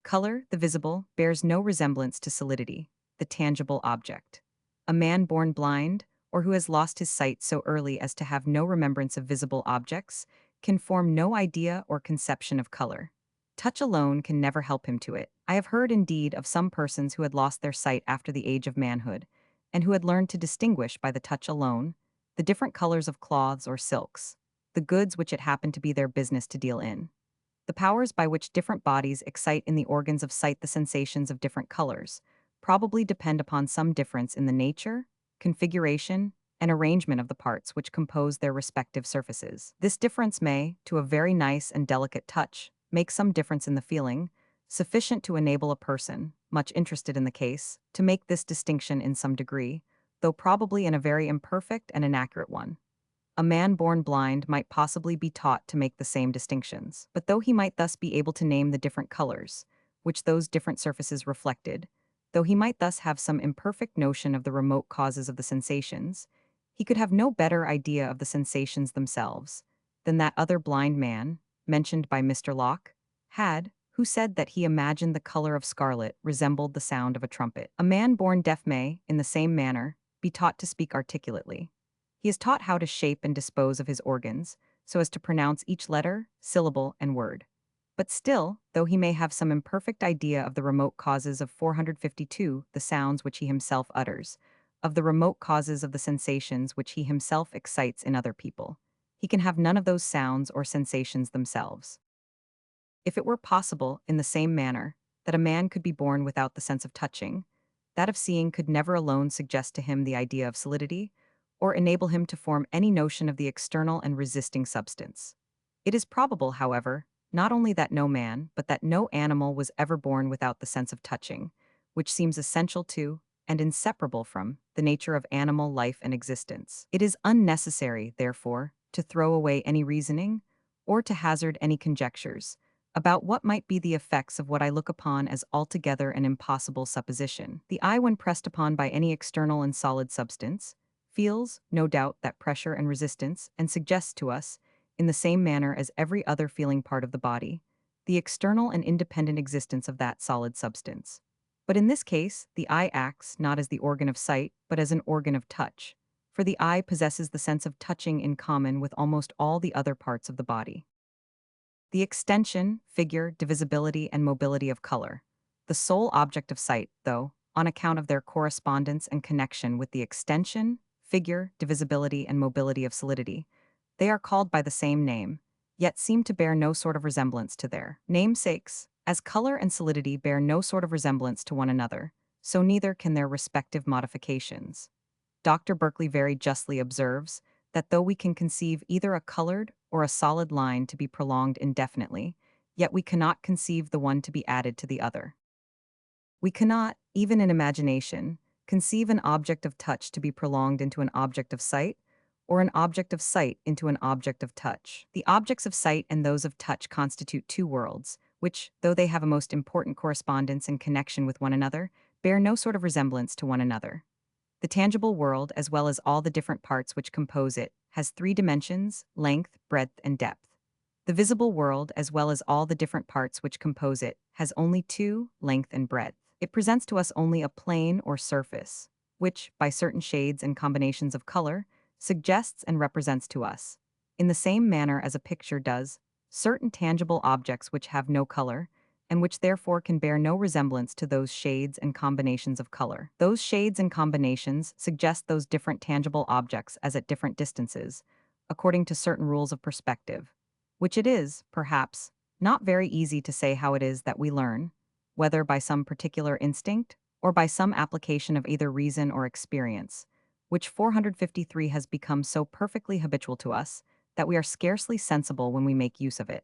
Color, the visible, bears no resemblance to solidity, the tangible object. A man born blind, or who has lost his sight so early as to have no remembrance of visible objects, can form no idea or conception of color. Touch alone can never help him to it. I have heard, indeed, of some persons who had lost their sight after the age of manhood, and who had learned to distinguish by the touch alone the different colors of cloths or silks, the goods which it happened to be their business to deal in. The powers by which different bodies excite in the organs of sight the sensations of different colors probably depend upon some difference in the nature, configuration, and arrangement of the parts which compose their respective surfaces. This difference may, to a very nice and delicate touch, make some difference in the feeling, sufficient to enable a person, much interested in the case, to make this distinction in some degree, though probably in a very imperfect and inaccurate one. A man born blind might possibly be taught to make the same distinctions, but though he might thus be able to name the different colors, which those different surfaces reflected, though he might thus have some imperfect notion of the remote causes of the sensations, he could have no better idea of the sensations themselves than that other blind man, mentioned by Mr. Locke, had, who said that he imagined the color of scarlet resembled the sound of a trumpet. A man born deaf may, in the same manner, be taught to speak articulately. He is taught how to shape and dispose of his organs, so as to pronounce each letter, syllable, and word. But still, though he may have some imperfect idea of the remote causes of 452, the sounds which he himself utters, of the remote causes of the sensations which he himself excites in other people, he can have none of those sounds or sensations themselves. If it were possible, in the same manner, that a man could be born without the sense of touching, that of seeing could never alone suggest to him the idea of solidity, or enable him to form any notion of the external and resisting substance. It is probable, however, not only that no man, but that no animal was ever born without the sense of touching, which seems essential to, and inseparable from, the nature of animal life and existence. It is unnecessary, therefore, to throw away any reasoning, or to hazard any conjectures, about what might be the effects of what I look upon as altogether an impossible supposition. The eye, when pressed upon by any external and solid substance, feels, no doubt, that pressure and resistance, and suggests to us, in the same manner as every other feeling part of the body, the external and independent existence of that solid substance. But in this case, the eye acts not as the organ of sight, but as an organ of touch, for the eye possesses the sense of touching in common with almost all the other parts of the body. The extension, figure, divisibility, and mobility of color. The sole object of sight, though, on account of their correspondence and connection with the extension, figure, divisibility, and mobility of solidity, they are called by the same name, yet seem to bear no sort of resemblance to their namesakes. As color and solidity bear no sort of resemblance to one another, so neither can their respective modifications. Dr. Berkeley very justly observes that though we can conceive either a colored or a solid line to be prolonged indefinitely, yet we cannot conceive the one to be added to the other. We cannot, even in imagination, conceive an object of touch to be prolonged into an object of sight, or an object of sight into an object of touch. The objects of sight and those of touch constitute two worlds, which, though they have a most important correspondence and connection with one another, bear no sort of resemblance to one another. The tangible world, as well as all the different parts which compose it, has three dimensions: length, breadth, and depth. The visible world, as well as all the different parts which compose it, has only two: length and breadth. It presents to us only a plane or surface, which, by certain shades and combinations of color, suggests and represents to us, in the same manner as a picture does, certain tangible objects which have no color, and which therefore can bear no resemblance to those shades and combinations of color. Those shades and combinations suggest those different tangible objects as at different distances, according to certain rules of perspective, which it is, perhaps, not very easy to say how it is that we learn, whether by some particular instinct or by some application of either reason or experience, which 453 has become so perfectly habitual to us that we are scarcely sensible when we make use of it.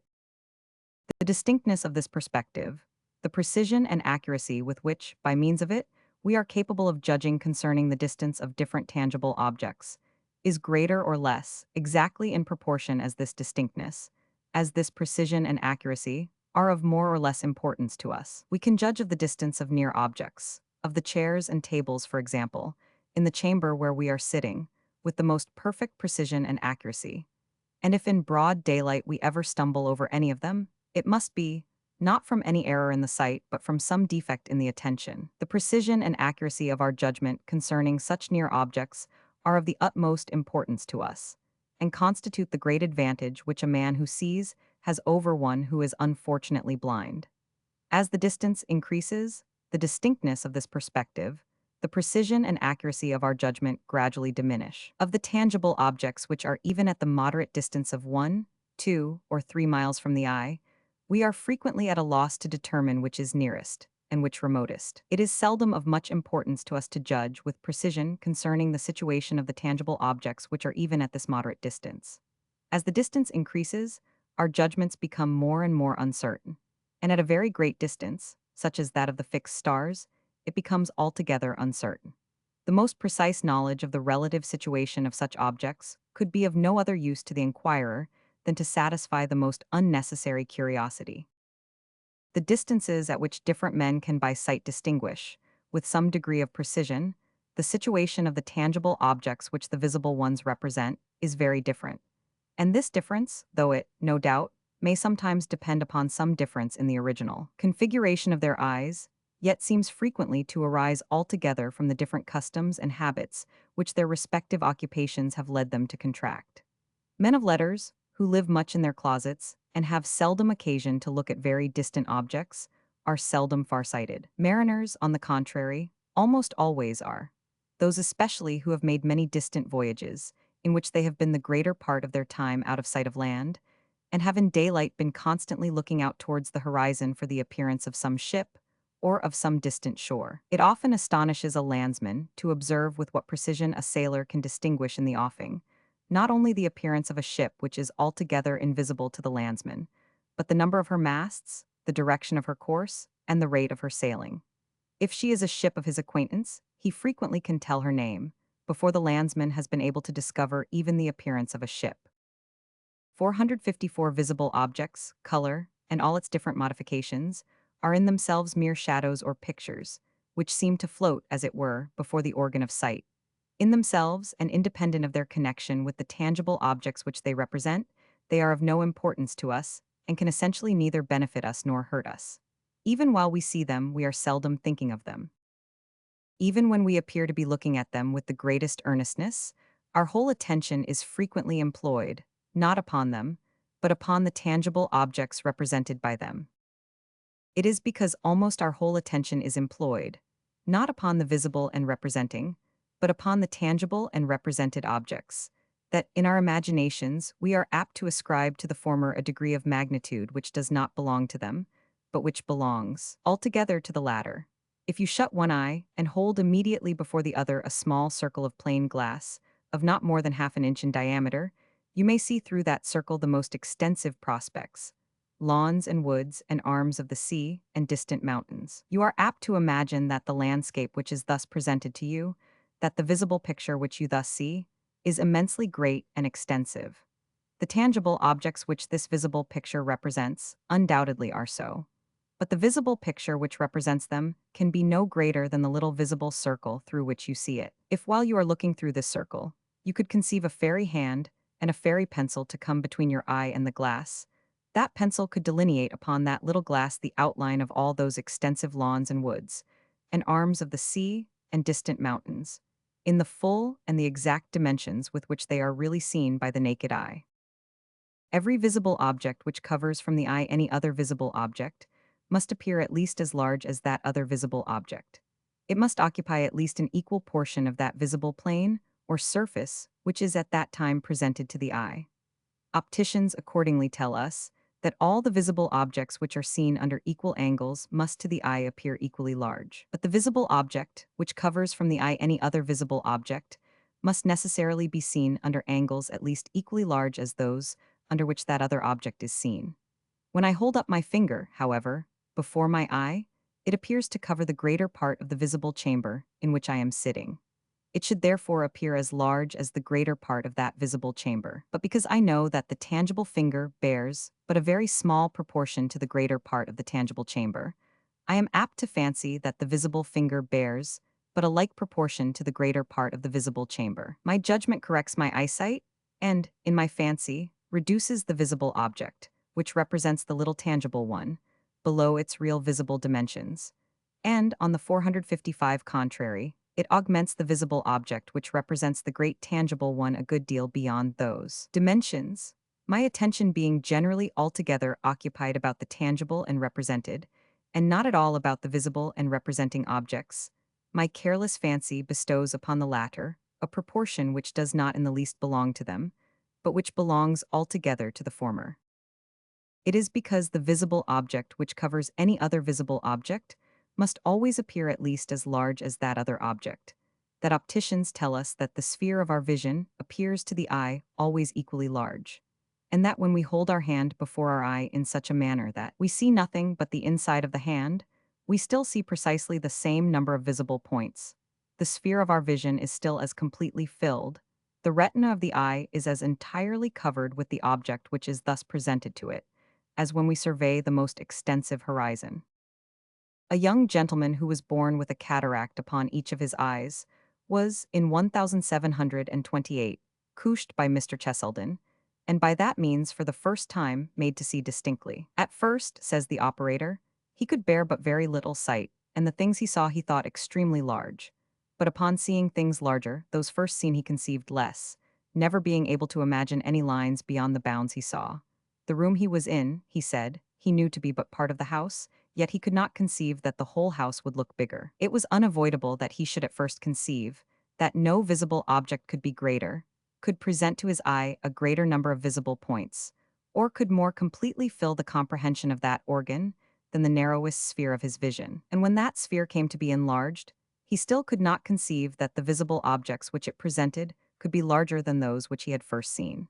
The distinctness of this perspective, the precision and accuracy with which, by means of it, we are capable of judging concerning the distance of different tangible objects, is greater or less, exactly in proportion as this distinctness, as this precision and accuracy, are of more or less importance to us. We can judge of the distance of near objects, of the chairs and tables, for example, in the chamber where we are sitting, with the most perfect precision and accuracy. And if in broad daylight we ever stumble over any of them, it must be, not from any error in the sight, but from some defect in the attention. The precision and accuracy of our judgment concerning such near objects are of the utmost importance to us, and constitute the great advantage which a man who sees has over one who is unfortunately blind. As the distance increases, the distinctness of this perspective, the precision and accuracy of our judgment gradually diminish. Of the tangible objects which are even at the moderate distance of 1, 2, or 3 miles from the eye, we are frequently at a loss to determine which is nearest and which remotest. It is seldom of much importance to us to judge with precision concerning the situation of the tangible objects which are even at this moderate distance. As the distance increases, our judgments become more and more uncertain, and at a very great distance, such as that of the fixed stars, it becomes altogether uncertain. The most precise knowledge of the relative situation of such objects could be of no other use to the inquirer than to satisfy the most unnecessary curiosity. The distances at which different men can by sight distinguish, with some degree of precision, the situation of the tangible objects which the visible ones represent, is very different. And this difference, though it, no doubt, may sometimes depend upon some difference in the original configuration of their eyes, yet seems frequently to arise altogether from the different customs and habits which their respective occupations have led them to contract. Men of letters, who live much in their closets and have seldom occasion to look at very distant objects, are seldom farsighted. Mariners, on the contrary, almost always are. Those especially who have made many distant voyages, in which they have been the greater part of their time out of sight of land, and have in daylight been constantly looking out towards the horizon for the appearance of some ship or of some distant shore. It often astonishes a landsman to observe with what precision a sailor can distinguish in the offing, not only the appearance of a ship which is altogether invisible to the landsman, but the number of her masts, the direction of her course, and the rate of her sailing. If she is a ship of his acquaintance, he frequently can tell her name, before the landsman has been able to discover even the appearance of a ship. 454 visible objects, color, and all its different modifications, are in themselves mere shadows or pictures, which seem to float, as it were, before the organ of sight. In themselves, and independent of their connection with the tangible objects which they represent, they are of no importance to us, and can essentially neither benefit us nor hurt us. Even while we see them, we are seldom thinking of them. Even when we appear to be looking at them with the greatest earnestness, our whole attention is frequently employed, not upon them, but upon the tangible objects represented by them. It is because almost our whole attention is employed, not upon the visible and representing, but upon the tangible and represented objects, that in our imaginations we are apt to ascribe to the former a degree of magnitude which does not belong to them, but which belongs altogether to the latter. If you shut one eye and hold immediately before the other a small circle of plain glass, of not more than half an inch in diameter, you may see through that circle the most extensive prospects, lawns and woods and arms of the sea and distant mountains. You are apt to imagine that the landscape which is thus presented to you, that the visible picture which you thus see, is immensely great and extensive. The tangible objects which this visible picture represents undoubtedly are so. But the visible picture which represents them can be no greater than the little visible circle through which you see it. If while you are looking through this circle, you could conceive a fairy hand and a fairy pencil to come between your eye and the glass, that pencil could delineate upon that little glass the outline of all those extensive lawns and woods, and arms of the sea and distant mountains, in the full and the exact dimensions with which they are really seen by the naked eye. Every visible object which covers from the eye any other visible object must appear at least as large as that other visible object. It must occupy at least an equal portion of that visible plane or surface which is at that time presented to the eye. Opticians accordingly tell us that all the visible objects which are seen under equal angles must to the eye appear equally large. But the visible object, which covers from the eye any other visible object, must necessarily be seen under angles at least equally large as those under which that other object is seen. When I hold up my finger, however, before my eye, it appears to cover the greater part of the visible chamber in which I am sitting. It should therefore appear as large as the greater part of that visible chamber. But because I know that the tangible finger bears but a very small proportion to the greater part of the tangible chamber, I am apt to fancy that the visible finger bears but a like proportion to the greater part of the visible chamber. My judgment corrects my eyesight and, in my fancy, reduces the visible object, which represents the little tangible one, below its real visible dimensions. And, on the 455 contrary, it augments the visible object which represents the great tangible one a good deal beyond those dimensions. My attention being generally altogether occupied about the tangible and represented, and not at all about the visible and representing objects, my careless fancy bestows upon the latter a proportion which does not in the least belong to them, but which belongs altogether to the former. It is because the visible object which covers any other visible object must always appear at least as large as that other object, that opticians tell us that the sphere of our vision appears to the eye always equally large, and that when we hold our hand before our eye in such a manner that we see nothing but the inside of the hand, we still see precisely the same number of visible points. The sphere of our vision is still as completely filled. The retina of the eye is as entirely covered with the object which is thus presented to it, as when we survey the most extensive horizon. A young gentleman who was born with a cataract upon each of his eyes was, in 1728, couched by Mr. Cheselden, and by that means for the first time made to see distinctly. At first, says the operator, he could bear but very little sight, and the things he saw he thought extremely large. But upon seeing things larger, those first seen he conceived less, never being able to imagine any lines beyond the bounds he saw. The room he was in, he said, he knew to be but part of the house, yet he could not conceive that the whole house would look bigger. It was unavoidable that he should at first conceive that no visible object could be greater, could present to his eye a greater number of visible points, or could more completely fill the comprehension of that organ than the narrowest sphere of his vision. And when that sphere came to be enlarged, he still could not conceive that the visible objects which it presented could be larger than those which he had first seen.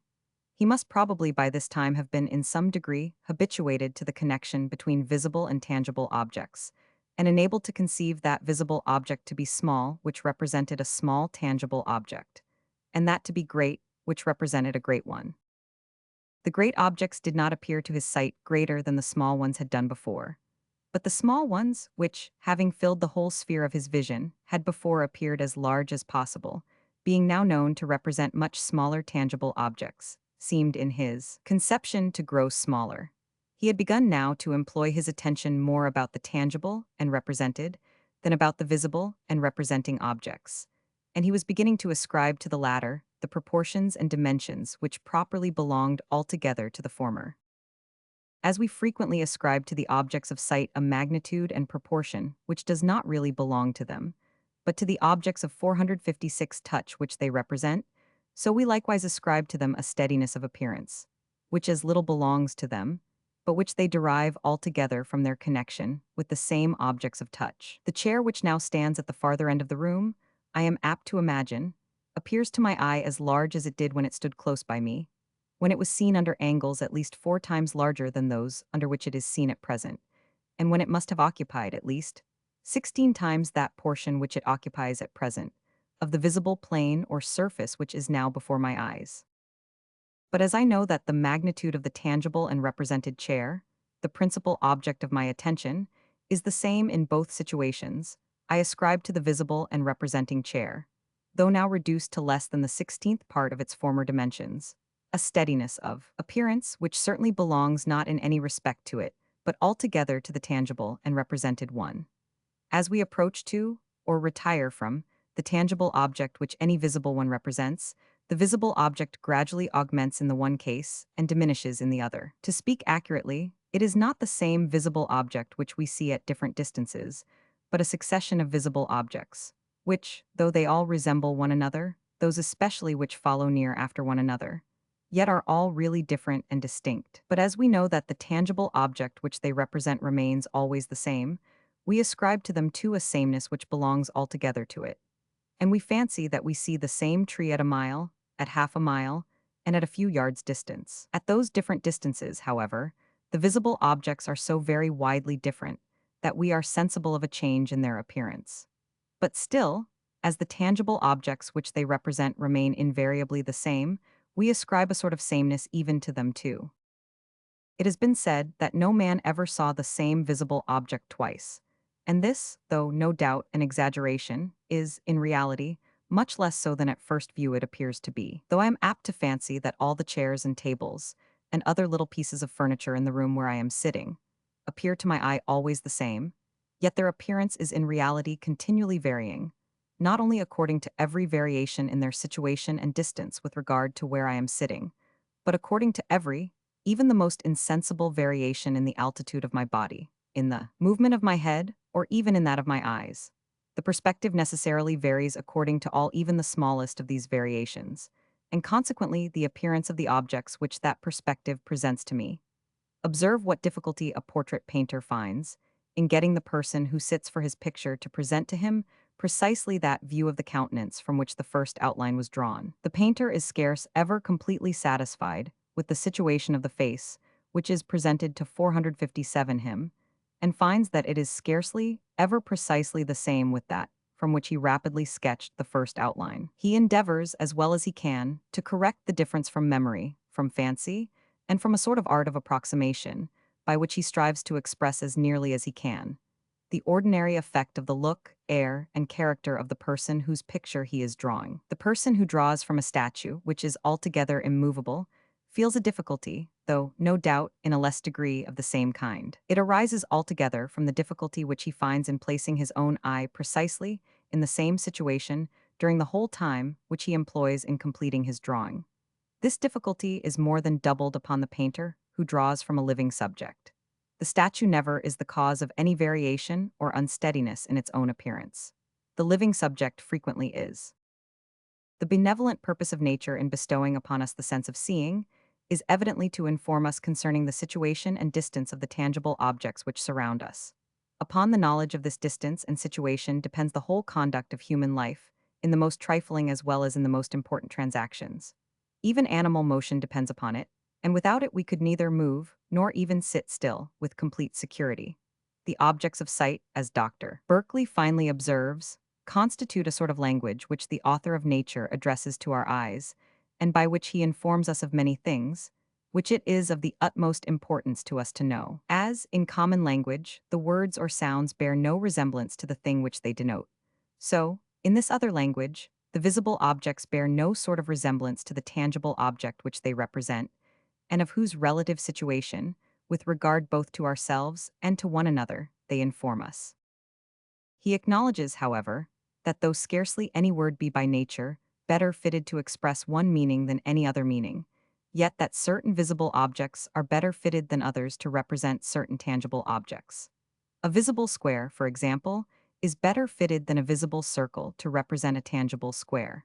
He must probably by this time have been in some degree habituated to the connection between visible and tangible objects, and enabled to conceive that visible object to be small, which represented a small tangible object, and that to be great, which represented a great one. The great objects did not appear to his sight greater than the small ones had done before, but the small ones, which, having filled the whole sphere of his vision, had before appeared as large as possible, being now known to represent much smaller tangible objects, seemed in his conception to grow smaller. He had begun now to employ his attention more about the tangible and represented than about the visible and representing objects, and he was beginning to ascribe to the latter the proportions and dimensions which properly belonged altogether to the former. As we frequently ascribe to the objects of sight a magnitude and proportion which does not really belong to them, but to the objects of 456 touch which they represent, so we likewise ascribe to them a steadiness of appearance, which as little belongs to them, but which they derive altogether from their connection with the same objects of touch. The chair which now stands at the farther end of the room, I am apt to imagine, appears to my eye as large as it did when it stood close by me, when it was seen under angles at least 4 times larger than those under which it is seen at present, and when it must have occupied, at least, 16 times that portion which it occupies at present, of the visible plane or surface which is now before my eyes. But as I know that the magnitude of the tangible and represented chair, the principal object of my attention, is the same in both situations, I ascribe to the visible and representing chair, though now reduced to less than the 16th part of its former dimensions, a steadiness of appearance which certainly belongs not in any respect to it, but altogether to the tangible and represented one. As we approach to, or retire from, the tangible object which any visible one represents, the visible object gradually augments in the one case and diminishes in the other. To speak accurately, It is not the same visible object which we see at different distances, but a succession of visible objects, which, though they all resemble one another, those especially which follow near after one another, yet are all really different and distinct. But as we know that the tangible object which they represent remains always the same, we ascribe to them too a sameness which belongs altogether to it. And we fancy that we see the same tree at a mile, at half a mile, and at a few yards distance. At those different distances, however, the visible objects are so very widely different that we are sensible of a change in their appearance. But still, as the tangible objects which they represent remain invariably the same, we ascribe a sort of sameness even to them too. It has been said that no man ever saw the same visible object twice, and this, though no doubt an exaggeration, is, in reality, much less so than at first view it appears to be. Though I am apt to fancy that all the chairs and tables, and other little pieces of furniture in the room where I am sitting, appear to my eye always the same, yet their appearance is in reality continually varying, not only according to every variation in their situation and distance with regard to where I am sitting, but according to every, even the most insensible variation in the altitude of my body, in the movement of my head, or even in that of my eyes. The perspective necessarily varies according to all even the smallest of these variations, and consequently the appearance of the objects which that perspective presents to me. Observe what difficulty a portrait painter finds in getting the person who sits for his picture to present to him precisely that view of the countenance from which the first outline was drawn. The painter is scarce ever completely satisfied with the situation of the face, which is presented to 457 him, and finds that it is scarcely ever precisely the same with that from which he rapidly sketched the first outline. He endeavors, as well as he can, to correct the difference from memory, from fancy, and from a sort of art of approximation, by which he strives to express as nearly as he can the ordinary effect of the look, air, and character of the person whose picture he is drawing. The person who draws from a statue, which is altogether immovable, feels a difficulty, though, no doubt, in a less degree of the same kind. It arises altogether from the difficulty which he finds in placing his own eye precisely in the same situation during the whole time which he employs in completing his drawing. This difficulty is more than doubled upon the painter who draws from a living subject. The statue never is the cause of any variation or unsteadiness in its own appearance. The living subject frequently is. The benevolent purpose of nature in bestowing upon us the sense of seeing is evidently to inform us concerning the situation and distance of the tangible objects which surround us. Upon the knowledge of this distance and situation depends the whole conduct of human life, in the most trifling as well as in the most important transactions. Even animal motion depends upon it, and without it we could neither move nor even sit still with complete security. The objects of sight, as Dr. Berkeley finely observes, constitute a sort of language which the author of nature addresses to our eyes, and by which he informs us of many things, which it is of the utmost importance to us to know. As, in common language, the words or sounds bear no resemblance to the thing which they denote, so, in this other language, the visible objects bear no sort of resemblance to the tangible object which they represent, and of whose relative situation, with regard both to ourselves and to one another, they inform us. He acknowledges, however, that though scarcely any word be by nature better fitted to express one meaning than any other meaning, yet that certain visible objects are better fitted than others to represent certain tangible objects. A visible square, for example, is better fitted than a visible circle to represent a tangible square.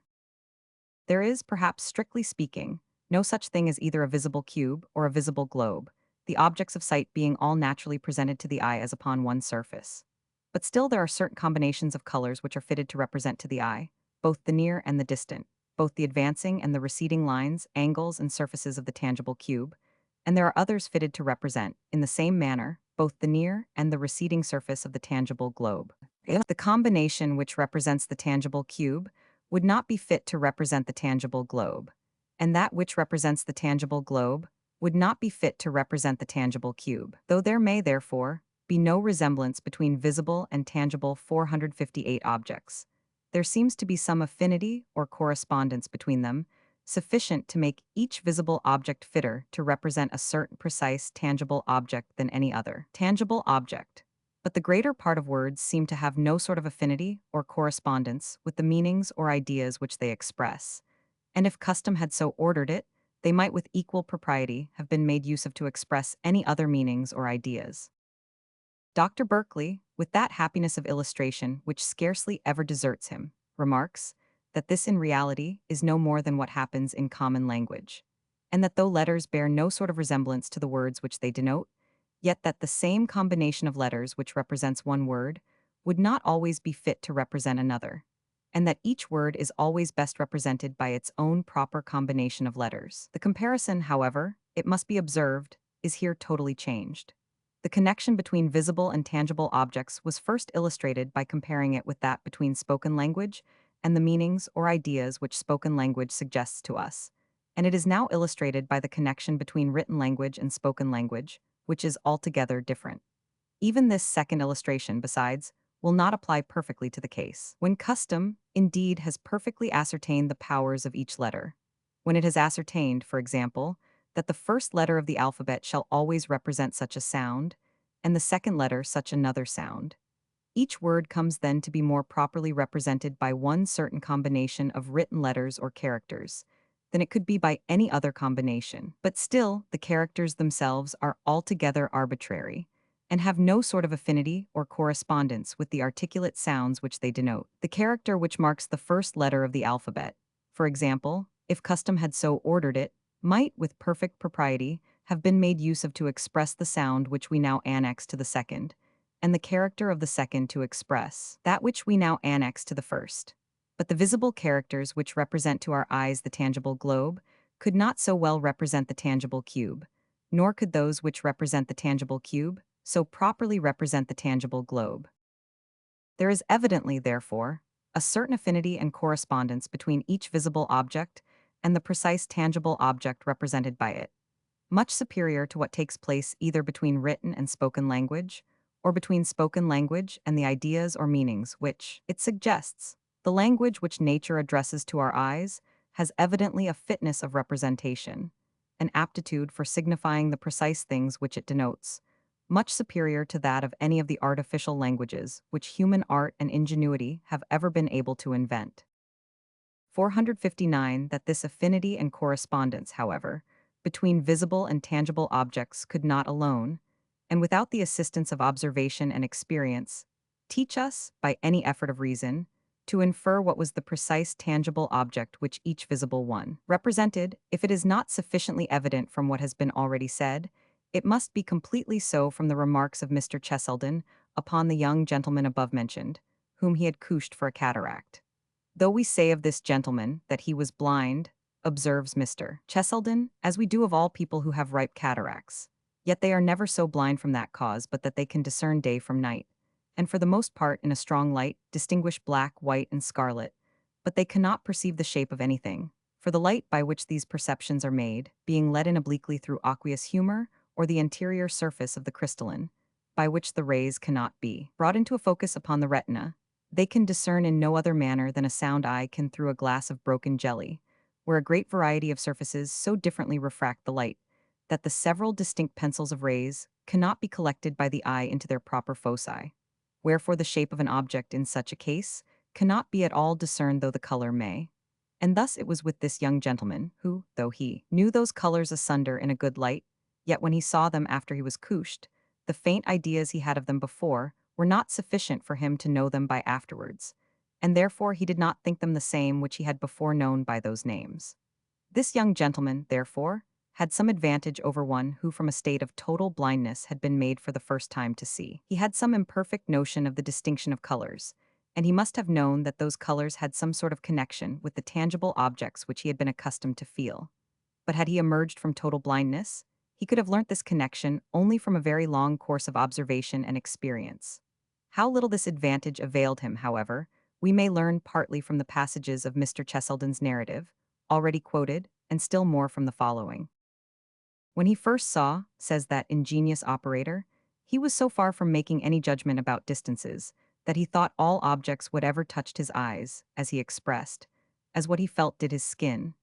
There is, perhaps strictly speaking, no such thing as either a visible cube or a visible globe, the objects of sight being all naturally presented to the eye as upon one surface. But still there are certain combinations of colors which are fitted to represent to the eye, both the near and the distant, both the advancing and the receding lines, angles, and surfaces of the tangible cube, and there are others fitted to represent, in the same manner, both the near and the receding surface of the tangible globe. The combination which represents the tangible cube would not be fit to represent the tangible globe, and that which represents the tangible globe would not be fit to represent the tangible cube, though there may, therefore, be no resemblance between visible and tangible 458 objects. There seems to be some affinity or correspondence between them, sufficient to make each visible object fitter to represent a certain precise tangible object than any other. Tangible object. But the greater part of words seem to have no sort of affinity or correspondence with the meanings or ideas which they express, and if custom had so ordered it, they might with equal propriety have been made use of to express any other meanings or ideas. Dr. Berkeley, with that happiness of illustration which scarcely ever deserts him, remarks that this in reality is no more than what happens in common language, and that though letters bear no sort of resemblance to the words which they denote, yet that the same combination of letters which represents one word would not always be fit to represent another, and that each word is always best represented by its own proper combination of letters. The comparison, however, it must be observed, is here totally changed. The connection between visible and tangible objects was first illustrated by comparing it with that between spoken language and the meanings or ideas which spoken language suggests to us, and it is now illustrated by the connection between written language and spoken language, which is altogether different. Even this second illustration, besides, will not apply perfectly to the case. When custom, indeed, has perfectly ascertained the powers of each letter, when it has ascertained, for example, that the first letter of the alphabet shall always represent such a sound, and the second letter such another sound, each word comes then to be more properly represented by one certain combination of written letters or characters than it could be by any other combination. But still, the characters themselves are altogether arbitrary and have no sort of affinity or correspondence with the articulate sounds which they denote. The character which marks the first letter of the alphabet, for example, if custom had so ordered it, might, with perfect propriety, have been made use of to express the sound which we now annex to the second, and the character of the second to express that which we now annex to the first. But the visible characters which represent to our eyes the tangible globe could not so well represent the tangible cube, nor could those which represent the tangible cube so properly represent the tangible globe. There is evidently, therefore, a certain affinity and correspondence between each visible object and the precise tangible object represented by it, much superior to what takes place either between written and spoken language, or between spoken language and the ideas or meanings which it suggests. The language which nature addresses to our eyes has evidently a fitness of representation, an aptitude for signifying the precise things which it denotes, much superior to that of any of the artificial languages which human art and ingenuity have ever been able to invent. 459. That this affinity and correspondence, however, between visible and tangible objects could not alone, and without the assistance of observation and experience, teach us, by any effort of reason, to infer what was the precise tangible object which each visible one represented. If it is not sufficiently evident from what has been already said, it must be completely so from the remarks of Mr. Cheselden upon the young gentleman above mentioned, whom he had couched for a cataract. Though we say of this gentleman that he was blind, observes Mr. Cheselden, as we do of all people who have ripe cataracts, yet they are never so blind from that cause but that they can discern day from night, and for the most part in a strong light distinguish black, white, and scarlet, but they cannot perceive the shape of anything, for the light by which these perceptions are made, being let in obliquely through aqueous humor, or the interior surface of the crystalline, by which the rays cannot be brought into a focus upon the retina, they can discern in no other manner than a sound eye can through a glass of broken jelly, where a great variety of surfaces so differently refract the light, that the several distinct pencils of rays cannot be collected by the eye into their proper foci. Wherefore the shape of an object in such a case cannot be at all discerned though the color may. And thus it was with this young gentleman, who, though he knew those colors asunder in a good light, yet when he saw them after he was couched, the faint ideas he had of them before were not sufficient for him to know them by afterwards, and therefore he did not think them the same which he had before known by those names. This young gentleman, therefore, had some advantage over one who from a state of total blindness had been made for the first time to see. He had some imperfect notion of the distinction of colors, and he must have known that those colors had some sort of connection with the tangible objects which he had been accustomed to feel. But had he emerged from total blindness, he could have learnt this connection only from a very long course of observation and experience. How little this advantage availed him, however, we may learn partly from the passages of Mr. Cheselden's narrative, already quoted, and still more from the following. When he first saw, says that ingenious operator, he was so far from making any judgment about distances, that he thought all objects whatever touched his eyes, as he expressed, as what he felt did his skin,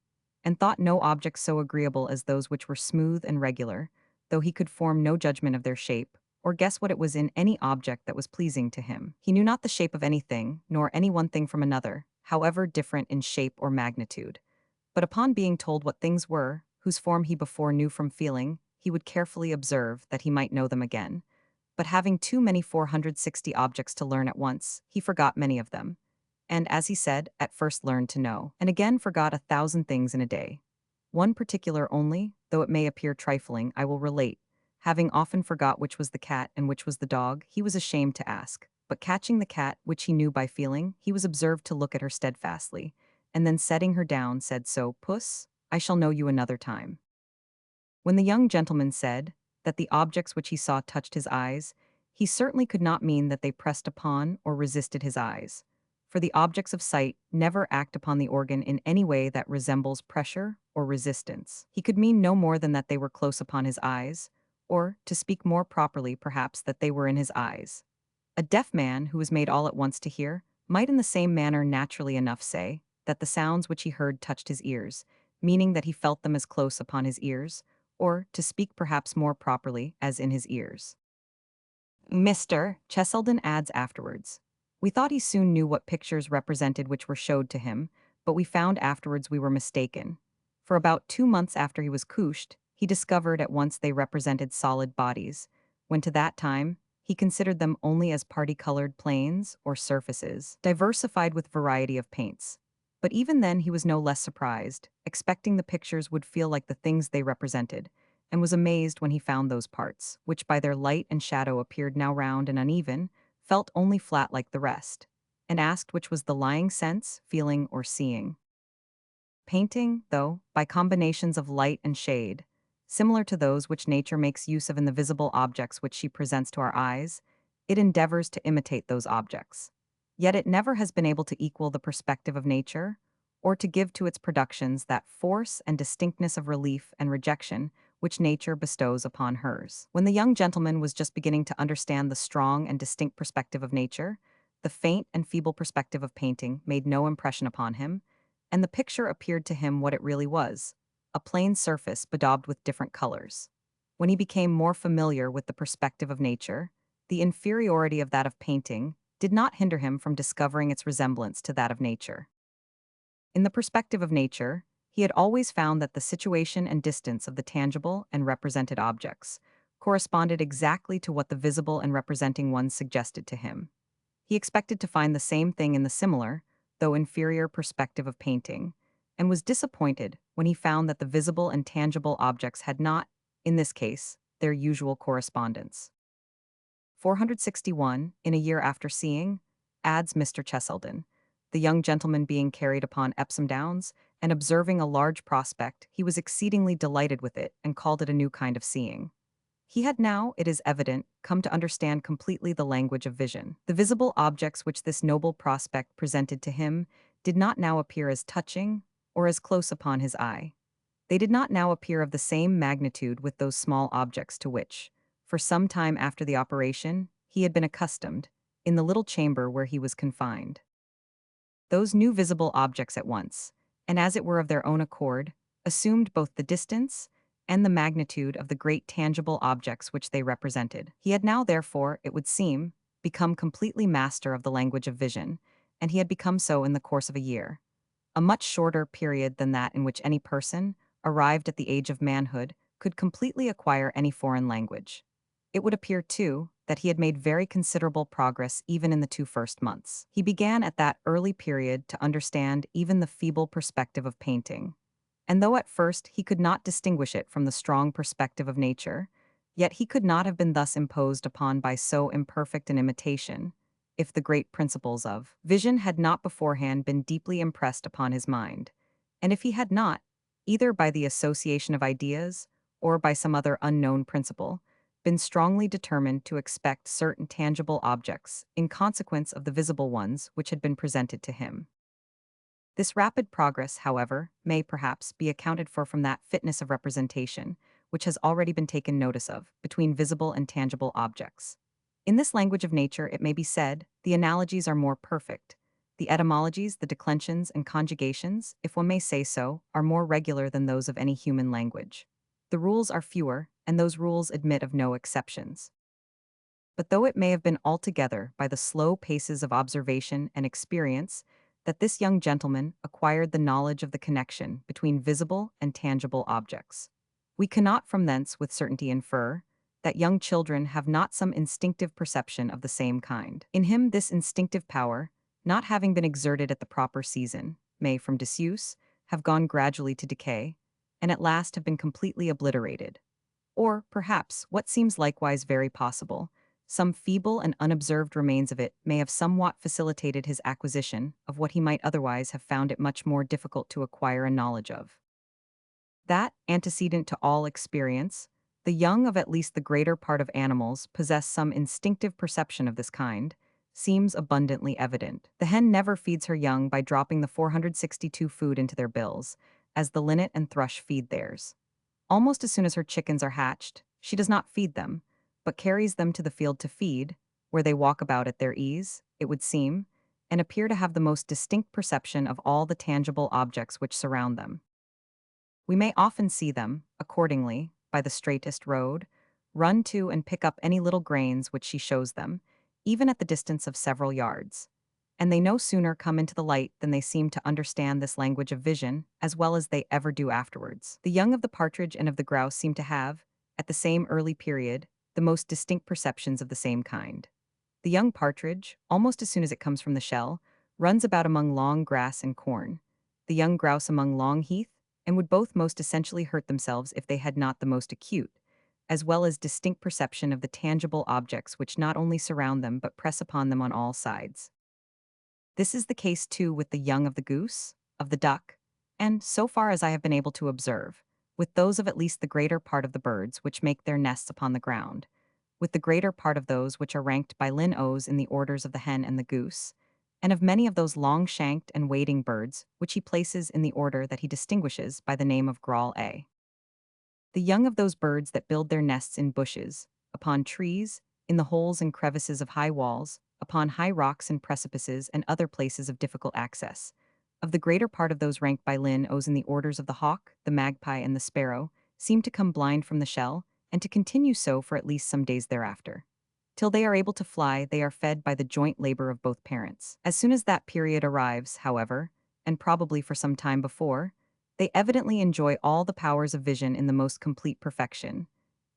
and thought no objects so agreeable as those which were smooth and regular, though he could form no judgment of their shape, or guess what it was in any object that was pleasing to him. He knew not the shape of anything, nor any one thing from another, however different in shape or magnitude. But upon being told what things were, whose form he before knew from feeling, he would carefully observe that he might know them again. But having too many 460 objects to learn at once, he forgot many of them. And as he said, at first learned to know, and again forgot 1,000 things in a day. One particular only, though it may appear trifling, I will relate. Having often forgot which was the cat and which was the dog, he was ashamed to ask. But catching the cat, which he knew by feeling, he was observed to look at her steadfastly, and then setting her down, said, "So, puss, I shall know you another time." When the young gentleman said that the objects which he saw touched his eyes, he certainly could not mean that they pressed upon or resisted his eyes, for the objects of sight never act upon the organ in any way that resembles pressure or resistance. He could mean no more than that they were close upon his eyes, or, to speak more properly, perhaps, that they were in his eyes. A deaf man who was made all at once to hear might in the same manner naturally enough say that the sounds which he heard touched his ears, meaning that he felt them as close upon his ears, or, to speak perhaps more properly, as in his ears. Mr. Cheselden adds afterwards, "We thought he soon knew what pictures represented which were showed to him, but we found afterwards we were mistaken. For about 2 months after he was couched, he discovered at once they represented solid bodies, when to that time he considered them only as party-colored planes or surfaces, diversified with variety of paints. But even then he was no less surprised, expecting the pictures would feel like the things they represented, and was amazed when he found those parts, which by their light and shadow appeared now round and uneven, felt only flat like the rest, and asked which was the lying sense, feeling, or seeing. Painting, though, by combinations of light and shade, similar to those which nature makes use of in the visible objects which she presents to our eyes, it endeavors to imitate those objects. Yet it never has been able to equal the perspective of nature, or to give to its productions that force and distinctness of relief and rejection which nature bestows upon hers. When the young gentleman was just beginning to understand the strong and distinct perspective of nature, the faint and feeble perspective of painting made no impression upon him, and the picture appeared to him what it really was, a plain surface bedaubed with different colors. When he became more familiar with the perspective of nature, the inferiority of that of painting did not hinder him from discovering its resemblance to that of nature. In the perspective of nature, he had always found that the situation and distance of the tangible and represented objects corresponded exactly to what the visible and representing ones suggested to him. He expected to find the same thing in the similar, though inferior perspective of painting, and was disappointed when he found that the visible and tangible objects had not, in this case, their usual correspondence. 461, in a year after seeing, adds Mr. Cheselden, the young gentleman being carried upon Epsom Downs, and observing a large prospect, he was exceedingly delighted with it and called it a new kind of seeing. He had now, it is evident, come to understand completely the language of vision. The visible objects which this noble prospect presented to him did not now appear as touching or as close upon his eye. They did not now appear of the same magnitude with those small objects to which, for some time after the operation, he had been accustomed, in the little chamber where he was confined. Those new visible objects at once, and as it were of their own accord, assumed both the distance and the magnitude of the great tangible objects which they represented. He had now, therefore, it would seem, become completely master of the language of vision, and he had become so in the course of a year, a much shorter period than that in which any person, arrived at the age of manhood, could completely acquire any foreign language. It would appear, too, that he had made very considerable progress even in the 2 first months. He began at that early period to understand even the feeble perspective of painting, and though at first he could not distinguish it from the strong perspective of nature, yet he could not have been thus imposed upon by so imperfect an imitation, if the great principles of vision had not beforehand been deeply impressed upon his mind, and if he had not, either by the association of ideas or by some other unknown principle, been strongly determined to expect certain tangible objects in consequence of the visible ones which had been presented to him. This rapid progress, however, may perhaps be accounted for from that fitness of representation, which has already been taken notice of, between visible and tangible objects. In this language of nature, it may be said, the analogies are more perfect. The etymologies, the declensions, and conjugations, if one may say so, are more regular than those of any human language. The rules are fewer, and those rules admit of no exceptions. But though it may have been altogether by the slow paces of observation and experience that this young gentleman acquired the knowledge of the connection between visible and tangible objects. We cannot from thence with certainty infer that young children have not some instinctive perception of the same kind. In him, this instinctive power, not having been exerted at the proper season, may, from disuse, have gone gradually to decay, and at last have been completely obliterated. Or, perhaps, what seems likewise very possible, some feeble and unobserved remains of it may have somewhat facilitated his acquisition of what he might otherwise have found it much more difficult to acquire a knowledge of. That, antecedent to all experience, the young of at least the greater part of animals possess some instinctive perception of this kind, seems abundantly evident. The hen never feeds her young by dropping the 462 food into their bills, as the linnet and thrush feed theirs. Almost as soon as her chickens are hatched, she does not feed them, but carries them to the field to feed, where they walk about at their ease, it would seem, and appear to have the most distinct perception of all the tangible objects which surround them. We may often see them, accordingly, by the straightest road, run to and pick up any little grains which she shows them, even at the distance of several yards. And they no sooner come into the light than they seem to understand this language of vision as well as they ever do afterwards. The young of the partridge and of the grouse seem to have, at the same early period, the most distinct perceptions of the same kind. The young partridge, almost as soon as it comes from the shell, runs about among long grass and corn, the young grouse among long heath, and would both most essentially hurt themselves if they had not the most acute, as well as distinct perception of the tangible objects which not only surround them but press upon them on all sides. This is the case too with the young of the goose, of the duck, and, so far as I have been able to observe, with those of at least the greater part of the birds which make their nests upon the ground, with the greater part of those which are ranked by Linnaeus in the orders of the hen and the goose, and of many of those long-shanked and wading birds which he places in the order that he distinguishes by the name of grawl A. The young of those birds that build their nests in bushes, upon trees, in the holes and crevices of high walls, upon high rocks and precipices and other places of difficult access, of the greater part of those ranked by Linnaeus in the orders of the hawk, the magpie, and the sparrow, seem to come blind from the shell, and to continue so for at least some days thereafter. Till they are able to fly, they are fed by the joint labor of both parents. As soon as that period arrives, however, and probably for some time before, they evidently enjoy all the powers of vision in the most complete perfection,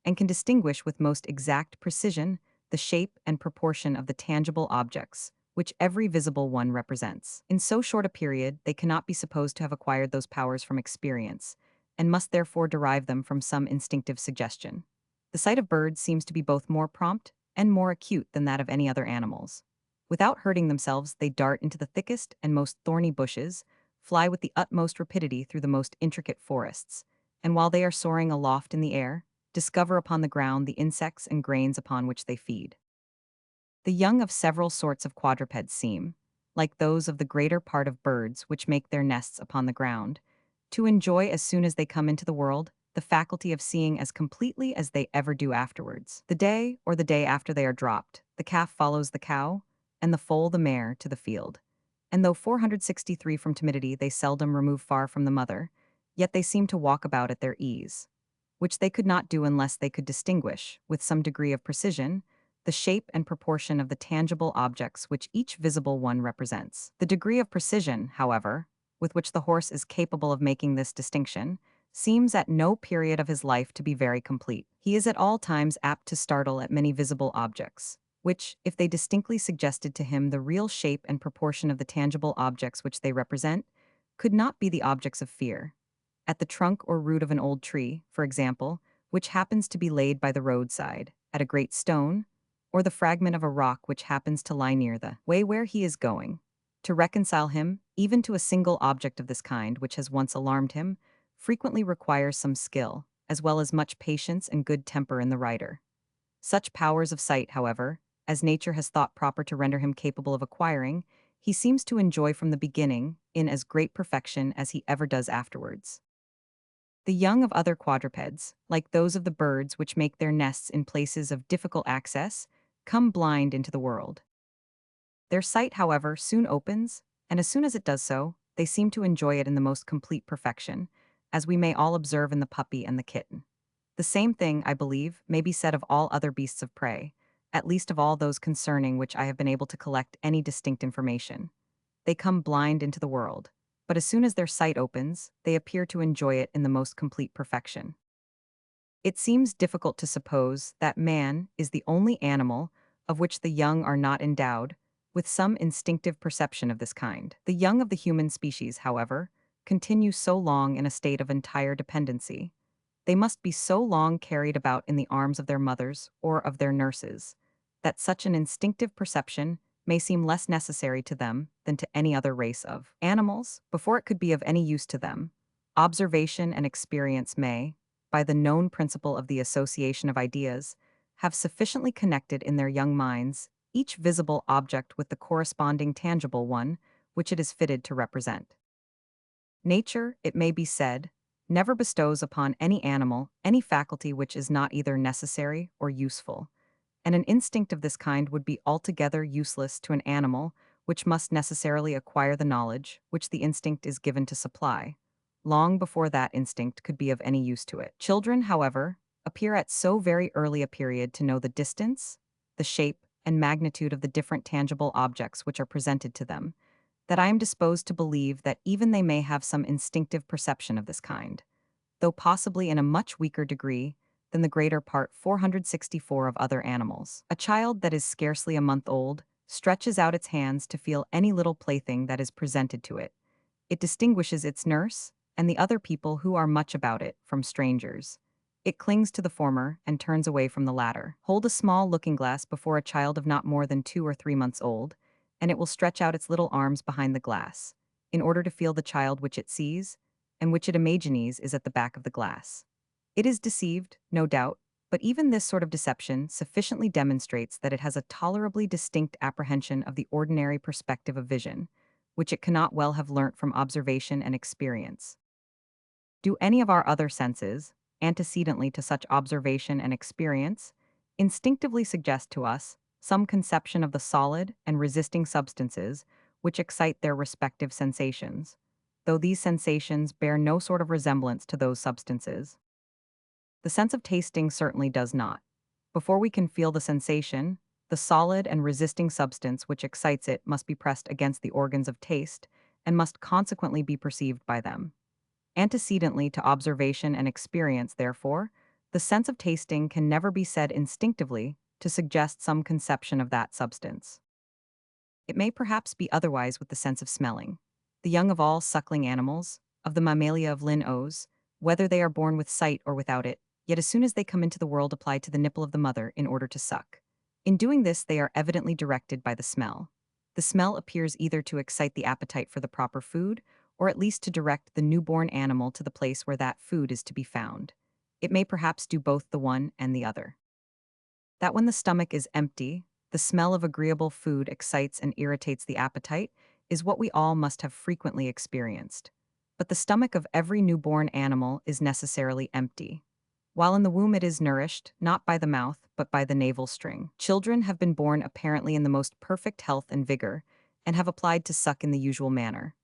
and can distinguish with most exact precision the shape and proportion of the tangible objects, which every visible one represents. In so short a period, they cannot be supposed to have acquired those powers from experience, and must therefore derive them from some instinctive suggestion. The sight of birds seems to be both more prompt and more acute than that of any other animals. Without hurting themselves, they dart into the thickest and most thorny bushes, fly with the utmost rapidity through the most intricate forests, and while they are soaring aloft in the air, discover upon the ground the insects and grains upon which they feed. The young of several sorts of quadrupeds seem, like those of the greater part of birds which make their nests upon the ground, to enjoy as soon as they come into the world the faculty of seeing as completely as they ever do afterwards. The day, or the day after they are dropped, the calf follows the cow, and the foal the mare to the field. And though 463 from timidity they seldom remove far from the mother, yet they seem to walk about at their ease, which they could not do unless they could distinguish, with some degree of precision, the shape and proportion of the tangible objects which each visible one represents. The degree of precision, however, with which the horse is capable of making this distinction, seems at no period of his life to be very complete. He is at all times apt to startle at many visible objects, which, if they distinctly suggested to him the real shape and proportion of the tangible objects which they represent, could not be the objects of fear. At the trunk or root of an old tree, for example, which happens to be laid by the roadside, at a great stone, or the fragment of a rock which happens to lie near the way where he is going. To reconcile him, even to a single object of this kind which has once alarmed him, frequently requires some skill, as well as much patience and good temper in the rider. Such powers of sight, however, as nature has thought proper to render him capable of acquiring, he seems to enjoy from the beginning, in as great perfection as he ever does afterwards. The young of other quadrupeds, like those of the birds which make their nests in places of difficult access, come blind into the world. Their sight, however, soon opens, and as soon as it does so, they seem to enjoy it in the most complete perfection, as we may all observe in the puppy and the kitten. The same thing, I believe, may be said of all other beasts of prey, at least of all those concerning which I have been able to collect any distinct information. they come blind into the world, but as soon as their sight opens, they appear to enjoy it in the most complete perfection. It seems difficult to suppose that man is the only animal of which the young are not endowed with some instinctive perception of this kind. The young of the human species, however, continue so long in a state of entire dependency. They must be so long carried about in the arms of their mothers or of their nurses, that such an instinctive perception may seem less necessary to them than to any other race of animals. Before it could be of any use to them, observation and experience may, by the known principle of the association of ideas, have sufficiently connected in their young minds each visible object with the corresponding tangible one which it is fitted to represent. Nature, it may be said, never bestows upon any animal any faculty which is not either necessary or useful, and an instinct of this kind would be altogether useless to an animal which must necessarily acquire the knowledge which the instinct is given to supply, long before that instinct could be of any use to it. Children, however, appear at so very early a period to know the distance, the shape, and magnitude of the different tangible objects which are presented to them, that I am disposed to believe that even they may have some instinctive perception of this kind, though possibly in a much weaker degree than the greater part 464 of other animals. A child that is scarcely a month old stretches out its hands to feel any little plaything that is presented to it. It distinguishes its nurse and the other people who are much about it from strangers. It clings to the former and turns away from the latter. Hold a small looking-glass before a child of not more than 2 or 3 months old, and it will stretch out its little arms behind the glass, in order to feel the child which it sees, and which it imagines is at the back of the glass. It is deceived, no doubt, but even this sort of deception sufficiently demonstrates that it has a tolerably distinct apprehension of the ordinary perspective of vision, which it cannot well have learnt from observation and experience. Do any of our other senses, antecedently to such observation and experience, instinctively suggest to us some conception of the solid and resisting substances which excite their respective sensations, though these sensations bear no sort of resemblance to those substances? The sense of tasting certainly does not. Before we can feel the sensation, the solid and resisting substance which excites it must be pressed against the organs of taste, and must consequently be perceived by them. Antecedently to observation and experience, therefore, the sense of tasting can never be said instinctively to suggest some conception of that substance. It may perhaps be otherwise with the sense of smelling. The young of all suckling animals, of the mammalia of Linnaeus, whether they are born with sight or without it, yet as soon as they come into the world apply to the nipple of the mother in order to suck. In doing this they are evidently directed by the smell. The smell appears either to excite the appetite for the proper food, or at least to direct the newborn animal to the place where that food is to be found. It may perhaps do both the one and the other. That when the stomach is empty, the smell of agreeable food excites and irritates the appetite is what we all must have frequently experienced. But the stomach of every newborn animal is necessarily empty. While in the womb it is nourished, not by the mouth, but by the navel string. Children have been born apparently in the most perfect health and vigor, and have applied to suck in the usual manner,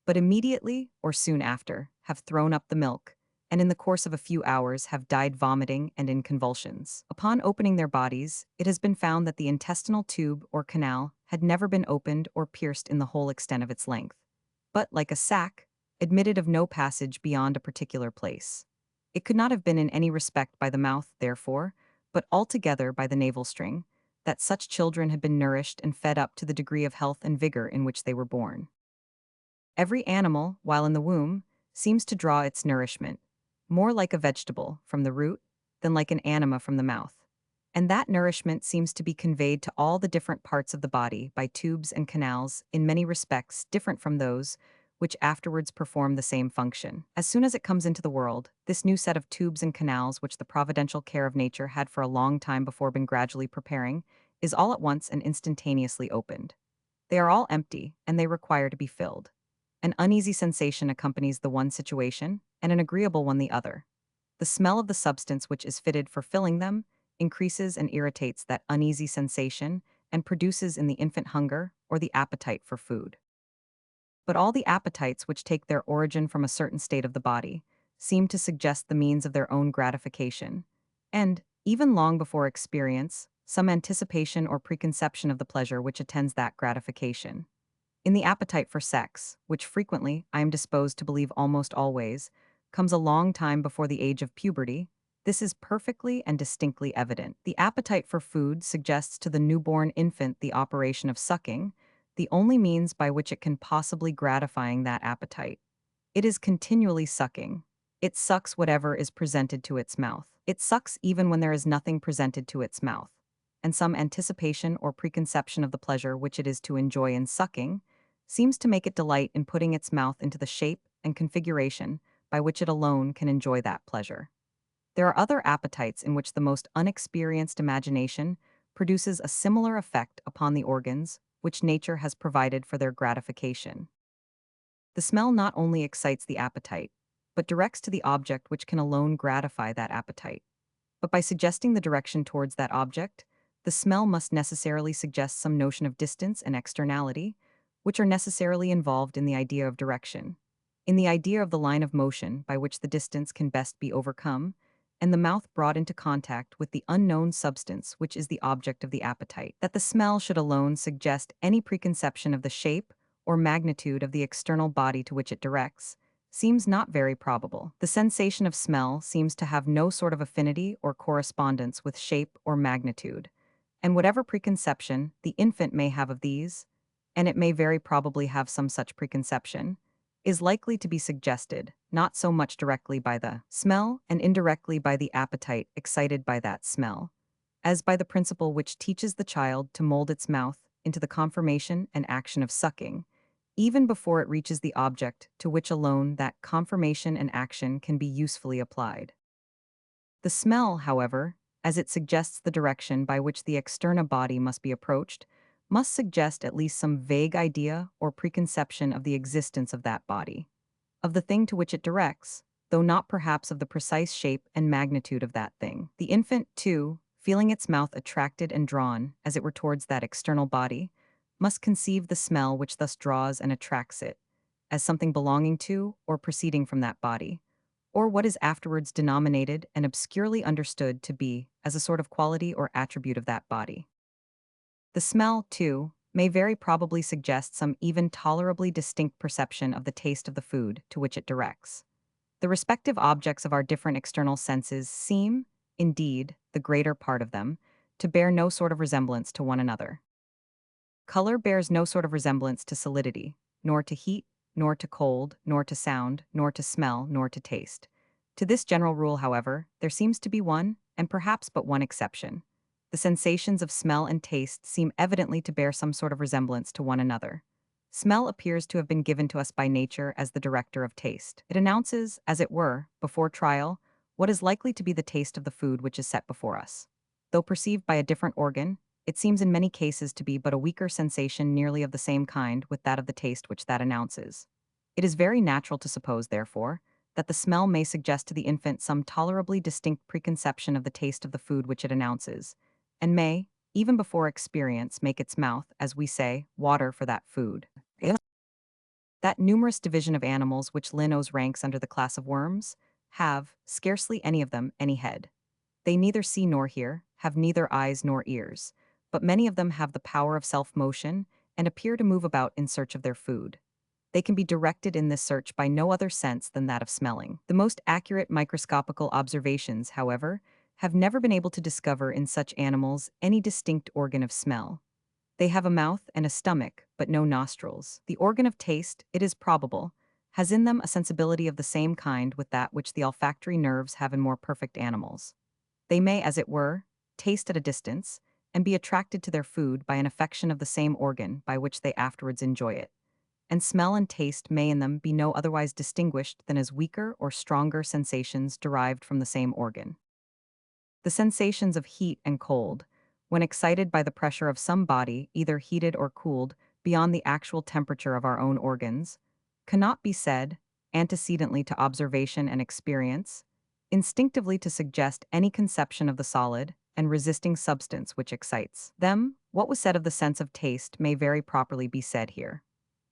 but immediately, or soon after, have thrown up the milk, and in the course of a few hours have died vomiting and in convulsions. Upon opening their bodies, it has been found that the intestinal tube or canal had never been opened or pierced in the whole extent of its length, but, like a sac, admitted of no passage beyond a particular place. It could not have been in any respect by the mouth, therefore, but altogether by the navel string, that such children had been nourished and fed up to the degree of health and vigor in which they were born. Every animal, while in the womb, seems to draw its nourishment, more like a vegetable from the root than like an anima from the mouth, and that nourishment seems to be conveyed to all the different parts of the body by tubes and canals in many respects different from those which afterwards perform the same function. As soon as it comes into the world, this new set of tubes and canals which the providential care of nature had for a long time before been gradually preparing, is all at once and instantaneously opened. They are all empty, and they require to be filled. An uneasy sensation accompanies the one situation, and an agreeable one the other. The smell of the substance which is fitted for filling them increases and irritates that uneasy sensation, and produces in the infant hunger or the appetite for food. But all the appetites which take their origin from a certain state of the body seem to suggest the means of their own gratification, and, even long before experience, some anticipation or preconception of the pleasure which attends that gratification. In the appetite for sex, which frequently, I am disposed to believe almost always, comes a long time before the age of puberty, this is perfectly and distinctly evident. The appetite for food suggests to the newborn infant the operation of sucking, the only means by which it can possibly gratifying that appetite. It is continually sucking. It sucks whatever is presented to its mouth. It sucks even when there is nothing presented to its mouth. And some anticipation or preconception of the pleasure which it is to enjoy in sucking seems to make it delight in putting its mouth into the shape and configuration by which it alone can enjoy that pleasure. There are other appetites in which the most unexperienced imagination produces a similar effect upon the organs which nature has provided for their gratification. The smell not only excites the appetite, but directs to the object which can alone gratify that appetite. But by suggesting the direction towards that object, the smell must necessarily suggest some notion of distance and externality, which are necessarily involved in the idea of direction. In the idea of the line of motion by which the distance can best be overcome, and the mouth brought into contact with the unknown substance which is the object of the appetite, that the smell should alone suggest any preconception of the shape or magnitude of the external body to which it directs, seems not very probable. The sensation of smell seems to have no sort of affinity or correspondence with shape or magnitude, and whatever preconception the infant may have of these, and it may very probably have some such preconception, is likely to be suggested, not so much directly by the smell and indirectly by the appetite excited by that smell, as by the principle which teaches the child to mold its mouth into the conformation and action of sucking, even before it reaches the object to which alone that conformation and action can be usefully applied. The smell, however, as it suggests the direction by which the externa body must be approached, must suggest at least some vague idea or preconception of the existence of that body, of the thing to which it directs, though not perhaps of the precise shape and magnitude of that thing. The infant, too, feeling its mouth attracted and drawn, as it were towards that external body, must conceive the smell which thus draws and attracts it, as something belonging to or proceeding from that body, or what is afterwards denominated and obscurely understood to be as a sort of quality or attribute of that body. The smell, too, may very probably suggest some even tolerably distinct perception of the taste of the food to which it directs. The respective objects of our different external senses seem, indeed, the greater part of them, to bear no sort of resemblance to one another. Color bears no sort of resemblance to solidity, nor to heat, nor to cold, nor to sound, nor to smell, nor to taste. To this general rule, however, there seems to be one, and perhaps but one exception. The sensations of smell and taste seem evidently to bear some sort of resemblance to one another. Smell appears to have been given to us by nature as the director of taste. It announces, as it were, before trial, what is likely to be the taste of the food which is set before us. Though perceived by a different organ, it seems in many cases to be but a weaker sensation nearly of the same kind with that of the taste which that announces. It is very natural to suppose, therefore, that the smell may suggest to the infant some tolerably distinct preconception of the taste of the food which it announces, and may, even before experience, make its mouth, as we say, water for that food. That numerous division of animals which Linnaeus ranks under the class of worms have, scarcely any of them, any head. They neither see nor hear, have neither eyes nor ears, but many of them have the power of self-motion and appear to move about in search of their food. They can be directed in this search by no other sense than that of smelling. The most accurate microscopical observations, however, have never been able to discover in such animals any distinct organ of smell. They have a mouth and a stomach, but no nostrils. The organ of taste, it is probable, has in them a sensibility of the same kind with that which the olfactory nerves have in more perfect animals. They may, as it were, taste at a distance, and be attracted to their food by an affection of the same organ by which they afterwards enjoy it. And smell and taste may in them be no otherwise distinguished than as weaker or stronger sensations derived from the same organ. The sensations of heat and cold, when excited by the pressure of some body, either heated or cooled, beyond the actual temperature of our own organs, cannot be said, antecedently to observation and experience, instinctively to suggest any conception of the solid and resisting substance which excites them. What was said of the sense of taste may very properly be said here.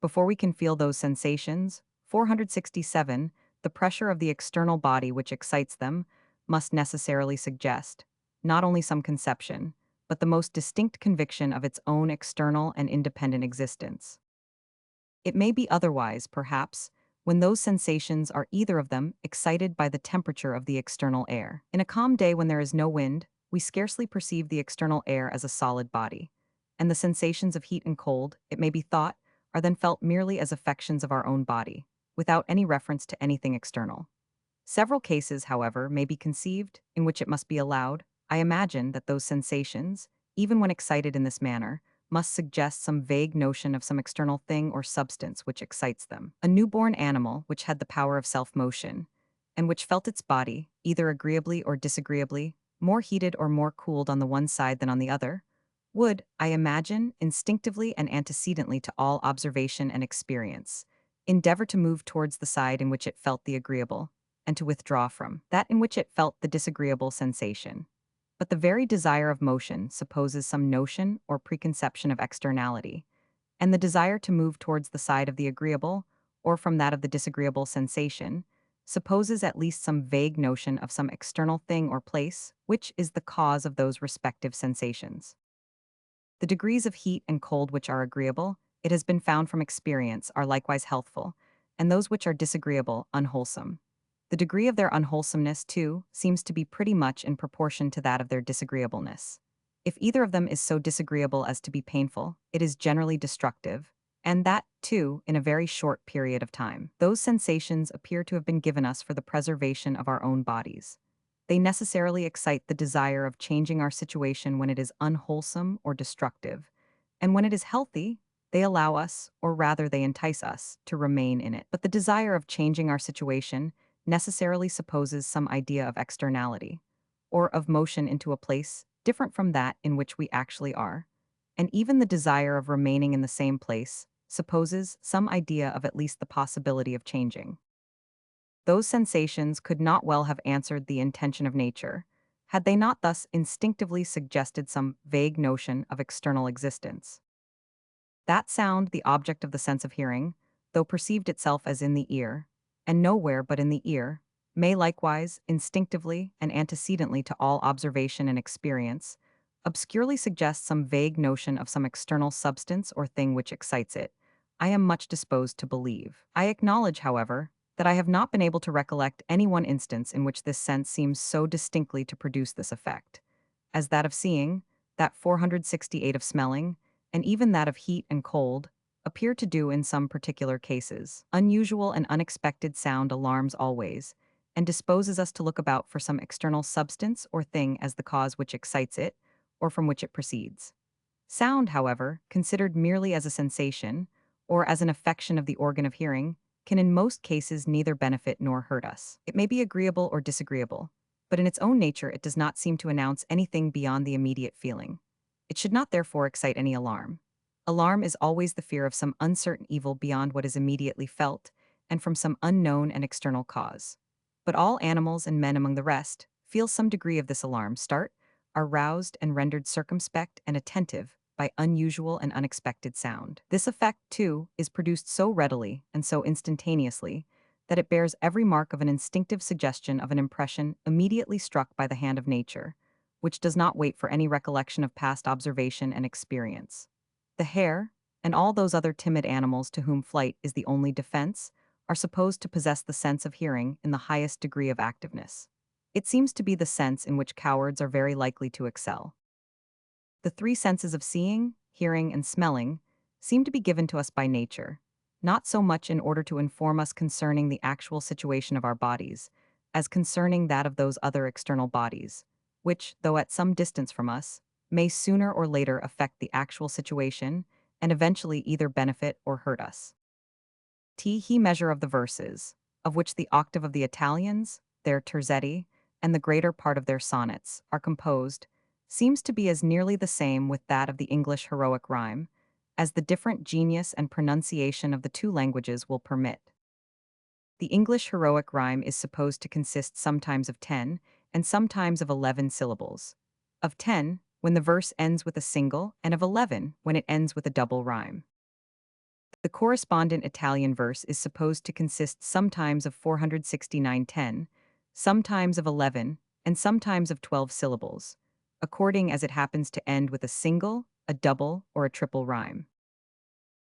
Before we can feel those sensations, 467, the pressure of the external body which excites them must necessarily suggest not only some conception, but the most distinct conviction of its own external and independent existence. It may be otherwise, perhaps, when those sensations are either of them excited by the temperature of the external air. In a calm day when there is no wind, we scarcely perceive the external air as a solid body, and the sensations of heat and cold, it may be thought, are then felt merely as affections of our own body, without any reference to anything external. Several cases, however, may be conceived in which it must be allowed, I imagine, that those sensations, even when excited in this manner, must suggest some vague notion of some external thing or substance which excites them. A newborn animal which had the power of self-motion, and which felt its body, either agreeably or disagreeably, more heated or more cooled on the one side than on the other, would, I imagine, instinctively and antecedently to all observation and experience, endeavor to move towards the side in which it felt the agreeable, and to withdraw from that in which it felt the disagreeable sensation. But the very desire of motion supposes some notion or preconception of externality, and the desire to move towards the side of the agreeable, or from that of the disagreeable sensation, supposes at least some vague notion of some external thing or place, which is the cause of those respective sensations. The degrees of heat and cold which are agreeable, it has been found from experience, are likewise healthful, and those which are disagreeable, unwholesome. The degree of their unwholesomeness, too, seems to be pretty much in proportion to that of their disagreeableness. If either of them is so disagreeable as to be painful, it is generally destructive, and that, too, in a very short period of time. Those sensations appear to have been given us for the preservation of our own bodies. They necessarily excite the desire of changing our situation when it is unwholesome or destructive, and when it is healthy, they allow us, or rather they entice us, to remain in it. But the desire of changing our situation necessarily supposes some idea of externality, or of motion into a place different from that in which we actually are, and even the desire of remaining in the same place supposes some idea of at least the possibility of changing. Those sensations could not well have answered the intention of nature, had they not thus instinctively suggested some vague notion of external existence. That sound, the object of the sense of hearing, though perceived itself as in the ear, and nowhere but in the ear, may likewise, instinctively and antecedently to all observation and experience, obscurely suggest some vague notion of some external substance or thing which excites it. I am much disposed to believe. I acknowledge, however, that I have not been able to recollect any one instance in which this sense seems so distinctly to produce this effect, as that of seeing, that 468 of smelling, and even that of heat and cold, appear to do in some particular cases. Unusual and unexpected sound alarms always, and disposes us to look about for some external substance or thing as the cause which excites it, or from which it proceeds. Sound, however, considered merely as a sensation, or as an affection of the organ of hearing, can in most cases neither benefit nor hurt us. It may be agreeable or disagreeable, but in its own nature it does not seem to announce anything beyond the immediate feeling. It should not therefore excite any alarm. Alarm is always the fear of some uncertain evil beyond what is immediately felt, and from some unknown and external cause. But all animals and men among the rest feel some degree of this alarm, start, are roused and rendered circumspect and attentive by unusual and unexpected sound. This effect, too, is produced so readily and so instantaneously that it bears every mark of an instinctive suggestion of an impression immediately struck by the hand of nature, which does not wait for any recollection of past observation and experience. The hare, and all those other timid animals to whom flight is the only defense, are supposed to possess the sense of hearing in the highest degree of activeness. It seems to be the sense in which cowards are very likely to excel. The three senses of seeing, hearing, and smelling seem to be given to us by nature, not so much in order to inform us concerning the actual situation of our bodies, as concerning that of those other external bodies, which, though at some distance from us, may sooner or later affect the actual situation and eventually either benefit or hurt us. He measure of the verses, of which the octave of the Italians, their terzetti, and the greater part of their sonnets are composed, seems to be as nearly the same with that of the English heroic rhyme, as the different genius and pronunciation of the two languages will permit. The English heroic rhyme is supposed to consist sometimes of 10 and sometimes of 11 syllables. Of 10, when the verse ends with a single, and of 11, when it ends with a double rhyme. The correspondent Italian verse is supposed to consist sometimes of 469 10, sometimes of 11, and sometimes of 12 syllables, according as it happens to end with a single, a double, or a triple rhyme.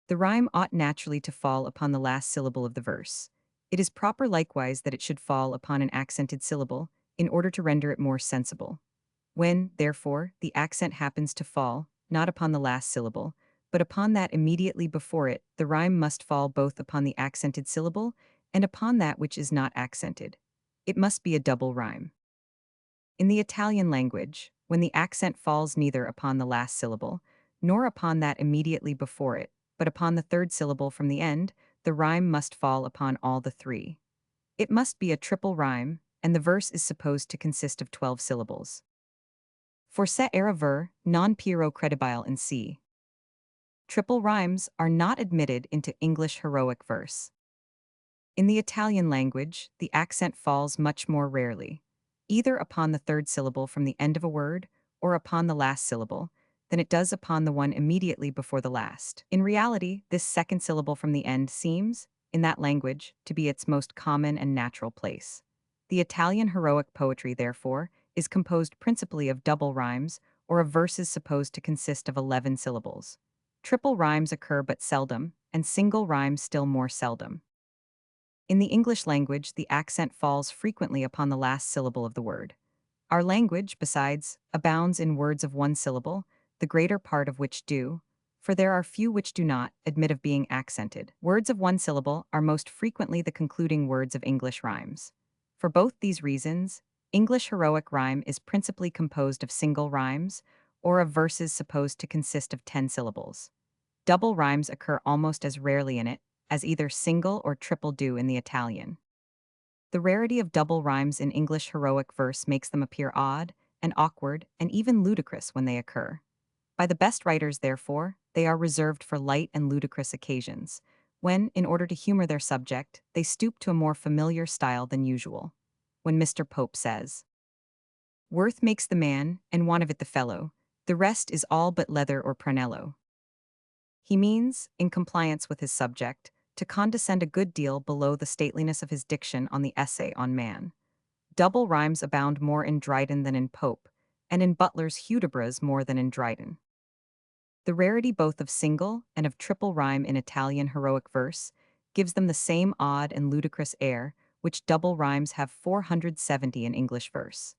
The rhyme ought naturally to fall upon the last syllable of the verse. It is proper likewise that it should fall upon an accented syllable, in order to render it more sensible. When, therefore, the accent happens to fall, not upon the last syllable, but upon that immediately before it, the rhyme must fall both upon the accented syllable and upon that which is not accented. It must be a double rhyme. In the Italian language, when the accent falls neither upon the last syllable, nor upon that immediately before it, but upon the third syllable from the end, the rhyme must fall upon all the three. It must be a triple rhyme, and the verse is supposed to consist of 12 syllables. For se era ver, non piero credibile in C. Triple rhymes are not admitted into English heroic verse. In the Italian language, the accent falls much more rarely, either upon the third syllable from the end of a word or upon the last syllable, than it does upon the one immediately before the last. In reality, this second syllable from the end seems, in that language, to be its most common and natural place. The Italian heroic poetry, therefore, is composed principally of double rhymes, or of verses supposed to consist of 11 syllables. Triple rhymes occur but seldom, and single rhymes still more seldom. In the English language, the accent falls frequently upon the last syllable of the word. Our language, besides, abounds in words of one syllable, the greater part of which do, for there are few which do not, admit of being accented. Words of one syllable are most frequently the concluding words of English rhymes. For both these reasons, English heroic rhyme is principally composed of single rhymes, or of verses supposed to consist of 10 syllables. Double rhymes occur almost as rarely in it as either single or triple do in the Italian. The rarity of double rhymes in English heroic verse makes them appear odd and awkward and even ludicrous when they occur. By the best writers, therefore, they are reserved for light and ludicrous occasions, when, in order to humor their subject, they stoop to a more familiar style than usual. When Mr. Pope says, "Worth makes the man, and want of it the fellow, the rest is all but leather or prunello." He means, in compliance with his subject, to condescend a good deal below the stateliness of his diction on the essay on man. Double rhymes abound more in Dryden than in Pope, and in Butler's Hudibras more than in Dryden. The rarity both of single and of triple rhyme in Italian heroic verse gives them the same odd and ludicrous air which double rhymes have 470 in English verse.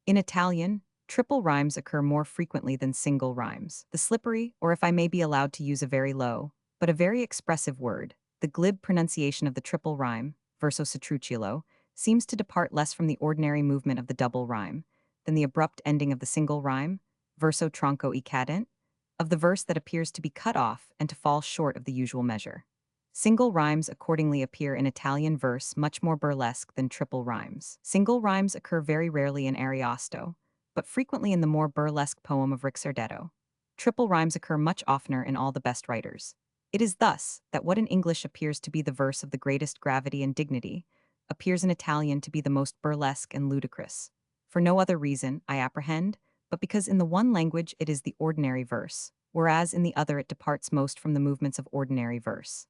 In Italian, triple rhymes occur more frequently than single rhymes. The slippery, or if I may be allowed to use a very low, but a very expressive word, the glib pronunciation of the triple rhyme, verso sotrucciolo, seems to depart less from the ordinary movement of the double rhyme than the abrupt ending of the single rhyme, verso tronco e cadent, of the verse that appears to be cut off and to fall short of the usual measure. Single rhymes accordingly appear in Italian verse much more burlesque than triple rhymes. Single rhymes occur very rarely in Ariosto, but frequently in the more burlesque poem of Rixardetto. Triple rhymes occur much oftener in all the best writers. It is thus that what in English appears to be the verse of the greatest gravity and dignity appears in Italian to be the most burlesque and ludicrous. For no other reason, I apprehend, but because in the one language it is the ordinary verse, whereas in the other it departs most from the movements of ordinary verse.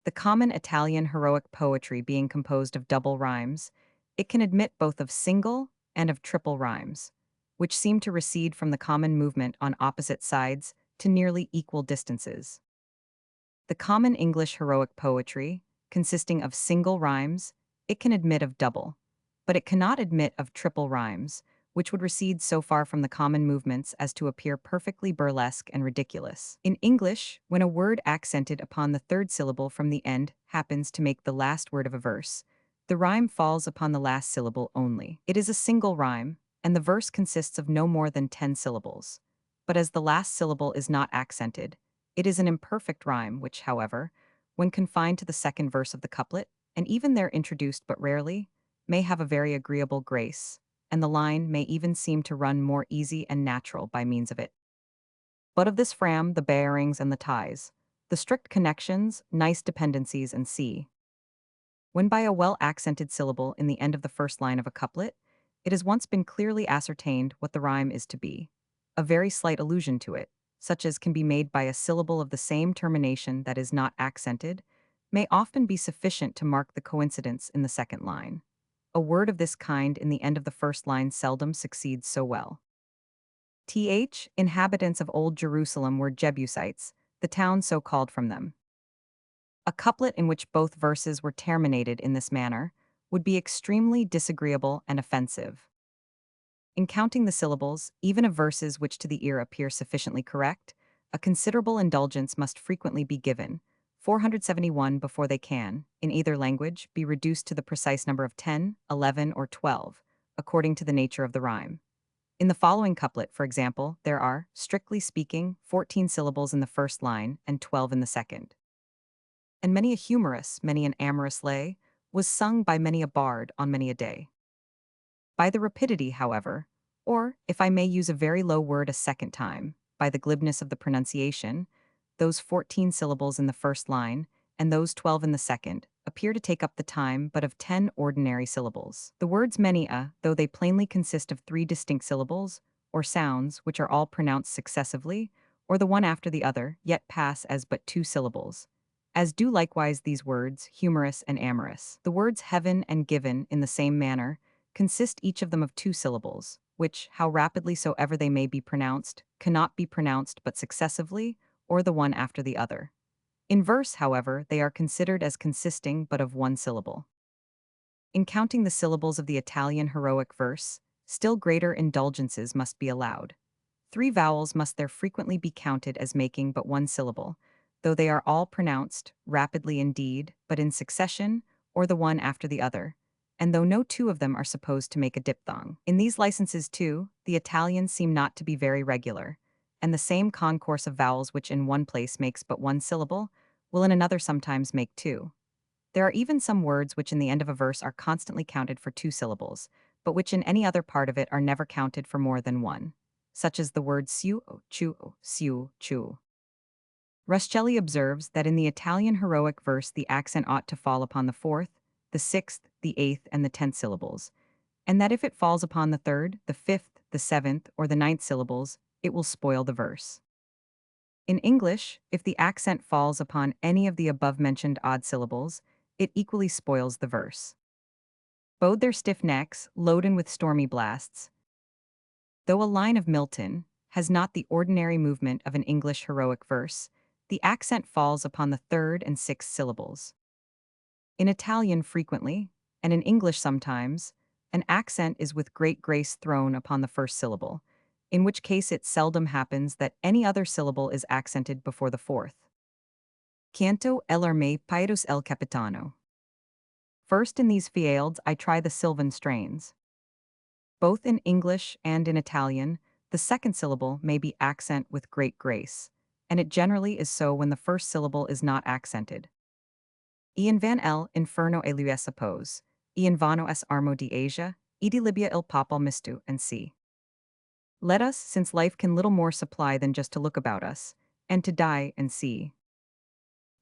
The common Italian heroic poetry being composed of double rhymes, it can admit both of single and of triple rhymes, which seem to recede from the common movement on opposite sides to nearly equal distances. The common English heroic poetry, consisting of single rhymes, it can admit of double, but it cannot admit of triple rhymes, which would recede so far from the common movements as to appear perfectly burlesque and ridiculous. In English, when a word accented upon the third syllable from the end happens to make the last word of a verse, the rhyme falls upon the last syllable only. It is a single rhyme, and the verse consists of no more than 10 syllables. But as the last syllable is not accented, it is an imperfect rhyme which, however, when confined to the second verse of the couplet, and even there introduced but rarely, may have a very agreeable grace, and the line may even seem to run more easy and natural by means of it. But of this fram, the bearings and the ties, the strict connections, nice dependencies, and see. When by a well-accented syllable in the end of the first line of a couplet, it has once been clearly ascertained what the rhyme is to be. A very slight allusion to it, such as can be made by a syllable of the same termination that is not accented, may often be sufficient to mark the coincidence in the second line. A word of this kind in the end of the first line seldom succeeds so well. Inhabitants of Old Jerusalem were Jebusites, the town so called from them. A couplet in which both verses were terminated in this manner would be extremely disagreeable and offensive. In counting the syllables, even of verses which to the ear appear sufficiently correct, a considerable indulgence must frequently be given, 471 before they can, in either language, be reduced to the precise number of 10, 11, or 12, according to the nature of the rhyme. In the following couplet, for example, there are, strictly speaking, 14 syllables in the first line and 12 in the second. And many a humorous, many an amorous lay, was sung by many a bard on many a day. By the rapidity, however, or, if I may use a very low word a second time, by the glibness of the pronunciation, those 14 syllables in the first line, and those 12 in the second, appear to take up the time but of 10 ordinary syllables. The words many a, though they plainly consist of 3 distinct syllables, or sounds, which are all pronounced successively, or the one after the other, yet pass as but 2 syllables. As do likewise these words, humorous and amorous. The words heaven and given, in the same manner, consist each of them of 2 syllables, which, how rapidly soever they may be pronounced, cannot be pronounced but successively, or the one after the other. In verse, however, they are considered as consisting but of 1 syllable. In counting the syllables of the Italian heroic verse, still greater indulgences must be allowed. 3 vowels must there frequently be counted as making but 1 syllable, though they are all pronounced, rapidly indeed, but in succession, or the one after the other, and though no 2 of them are supposed to make a diphthong. In these licenses, too, the Italians seem not to be very regular, and the same concourse of vowels which in one place makes but 1 syllable, will in another sometimes make 2. There are even some words which in the end of a verse are constantly counted for 2 syllables, but which in any other part of it are never counted for more than 1, such as the word siu, chu, siu, chu. Ruscelli observes that in the Italian heroic verse the accent ought to fall upon the 4th, the 6th, the 8th, and the 10th syllables, and that if it falls upon the 3rd, the 5th, the 7th, or the 9th syllables, it will spoil the verse. In English, if the accent falls upon any of the above-mentioned odd syllables, it equally spoils the verse. Bowed their stiff necks, loaden with stormy blasts. Though a line of Milton has not the ordinary movement of an English heroic verse, the accent falls upon the 3rd and 6th syllables. In Italian frequently, and in English sometimes, an accent is with great grace thrown upon the first syllable, in which case it seldom happens that any other syllable is accented before the 4th. Canto l'Armée Pyrus el Capitano. First in these fields I try the Sylvan strains. Both in English and in Italian, the second syllable may be accent with great grace, and it generally is so when the first syllable is not accented. Ian van el inferno e lui suppose, Ian vano es armo di Asia, idi Libya il papal mistu and see. Let us, since life can little more supply than just to look about us, and to die and see.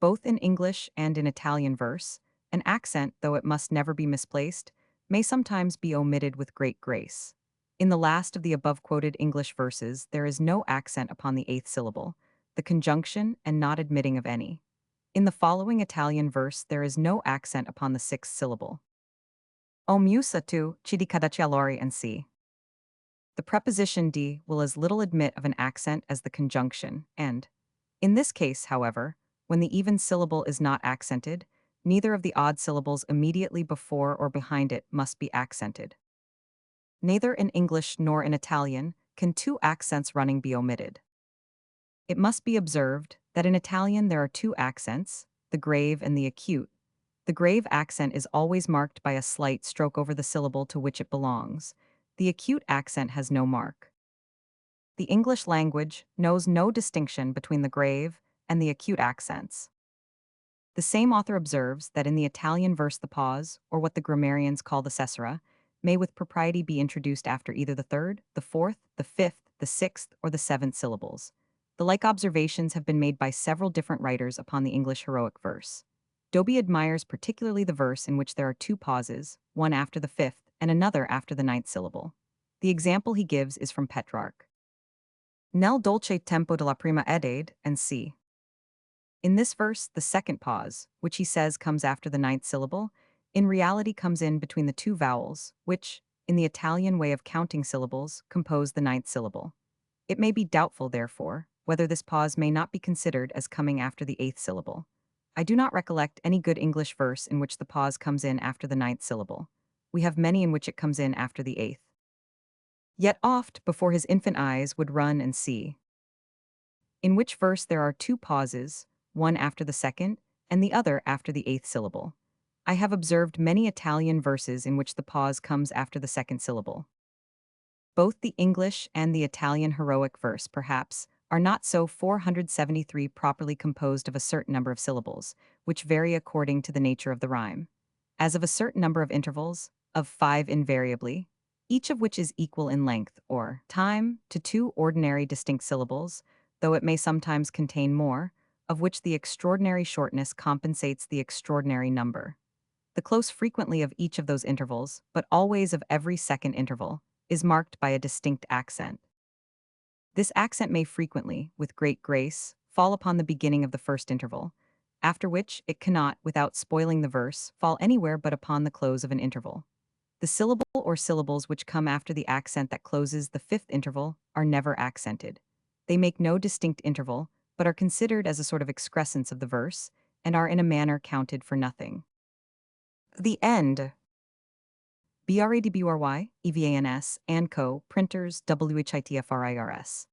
Both in English and in Italian verse, an accent, though it must never be misplaced, may sometimes be omitted with great grace. In the last of the above-quoted English verses, there is no accent upon the 8th syllable, the conjunction and not admitting of any. In the following Italian verse, there is no accent upon the 6th syllable. O musa tu, ci di cadacialori and si. The preposition di will as little admit of an accent as the conjunction, and, in this case, however, when the even syllable is not accented, neither of the odd syllables immediately before or behind it must be accented. Neither in English nor in Italian can 2 accents running be omitted. It must be observed that in Italian there are 2 accents, the grave and the acute. The grave accent is always marked by a slight stroke over the syllable to which it belongs. The acute accent has no mark. The English language knows no distinction between the grave and the acute accents. The same author observes that in the Italian verse the pause, or what the grammarians call the caesura, may with propriety be introduced after either the 3rd, the 4th, the 5th, the 6th, or the 7th syllables. The like observations have been made by several different writers upon the English heroic verse. Dobie admires particularly the verse in which there are 2 pauses, one after the 5th and another after the 9th syllable. The example he gives is from Petrarch. Nel dolce tempo della prima edade, and c. In this verse, the second pause, which he says comes after the 9th syllable, in reality comes in between the 2 vowels, which, in the Italian way of counting syllables, compose the 9th syllable. It may be doubtful, therefore, whether this pause may not be considered as coming after the eighth syllable. I do not recollect any good English verse in which the pause comes in after the ninth syllable. We have many in which it comes in after the eighth. Yet oft before his infant eyes would run and see. In which verse there are two pauses, one after the second, and the other after the eighth syllable. I have observed many Italian verses in which the pause comes after the second syllable. Both the English and the Italian heroic verse, perhaps, are not so 473 properly composed of a certain number of syllables, which vary according to the nature of the rhyme. As of a certain number of intervals, of 5 invariably, each of which is equal in length, or time, to two ordinary distinct syllables, though it may sometimes contain more, of which the extraordinary shortness compensates the extraordinary number. The close frequently of each of those intervals, but always of every second interval, is marked by a distinct accent. This accent may frequently, with great grace, fall upon the beginning of the first interval, after which it cannot, without spoiling the verse, fall anywhere but upon the close of an interval. The syllable or syllables which come after the accent that closes the fifth interval are never accented. They make no distinct interval, but are considered as a sort of excrescence of the verse, and are in a manner counted for nothing. The end. BRADBURY, EVANS, and Co., Printers, WHITFRIRS.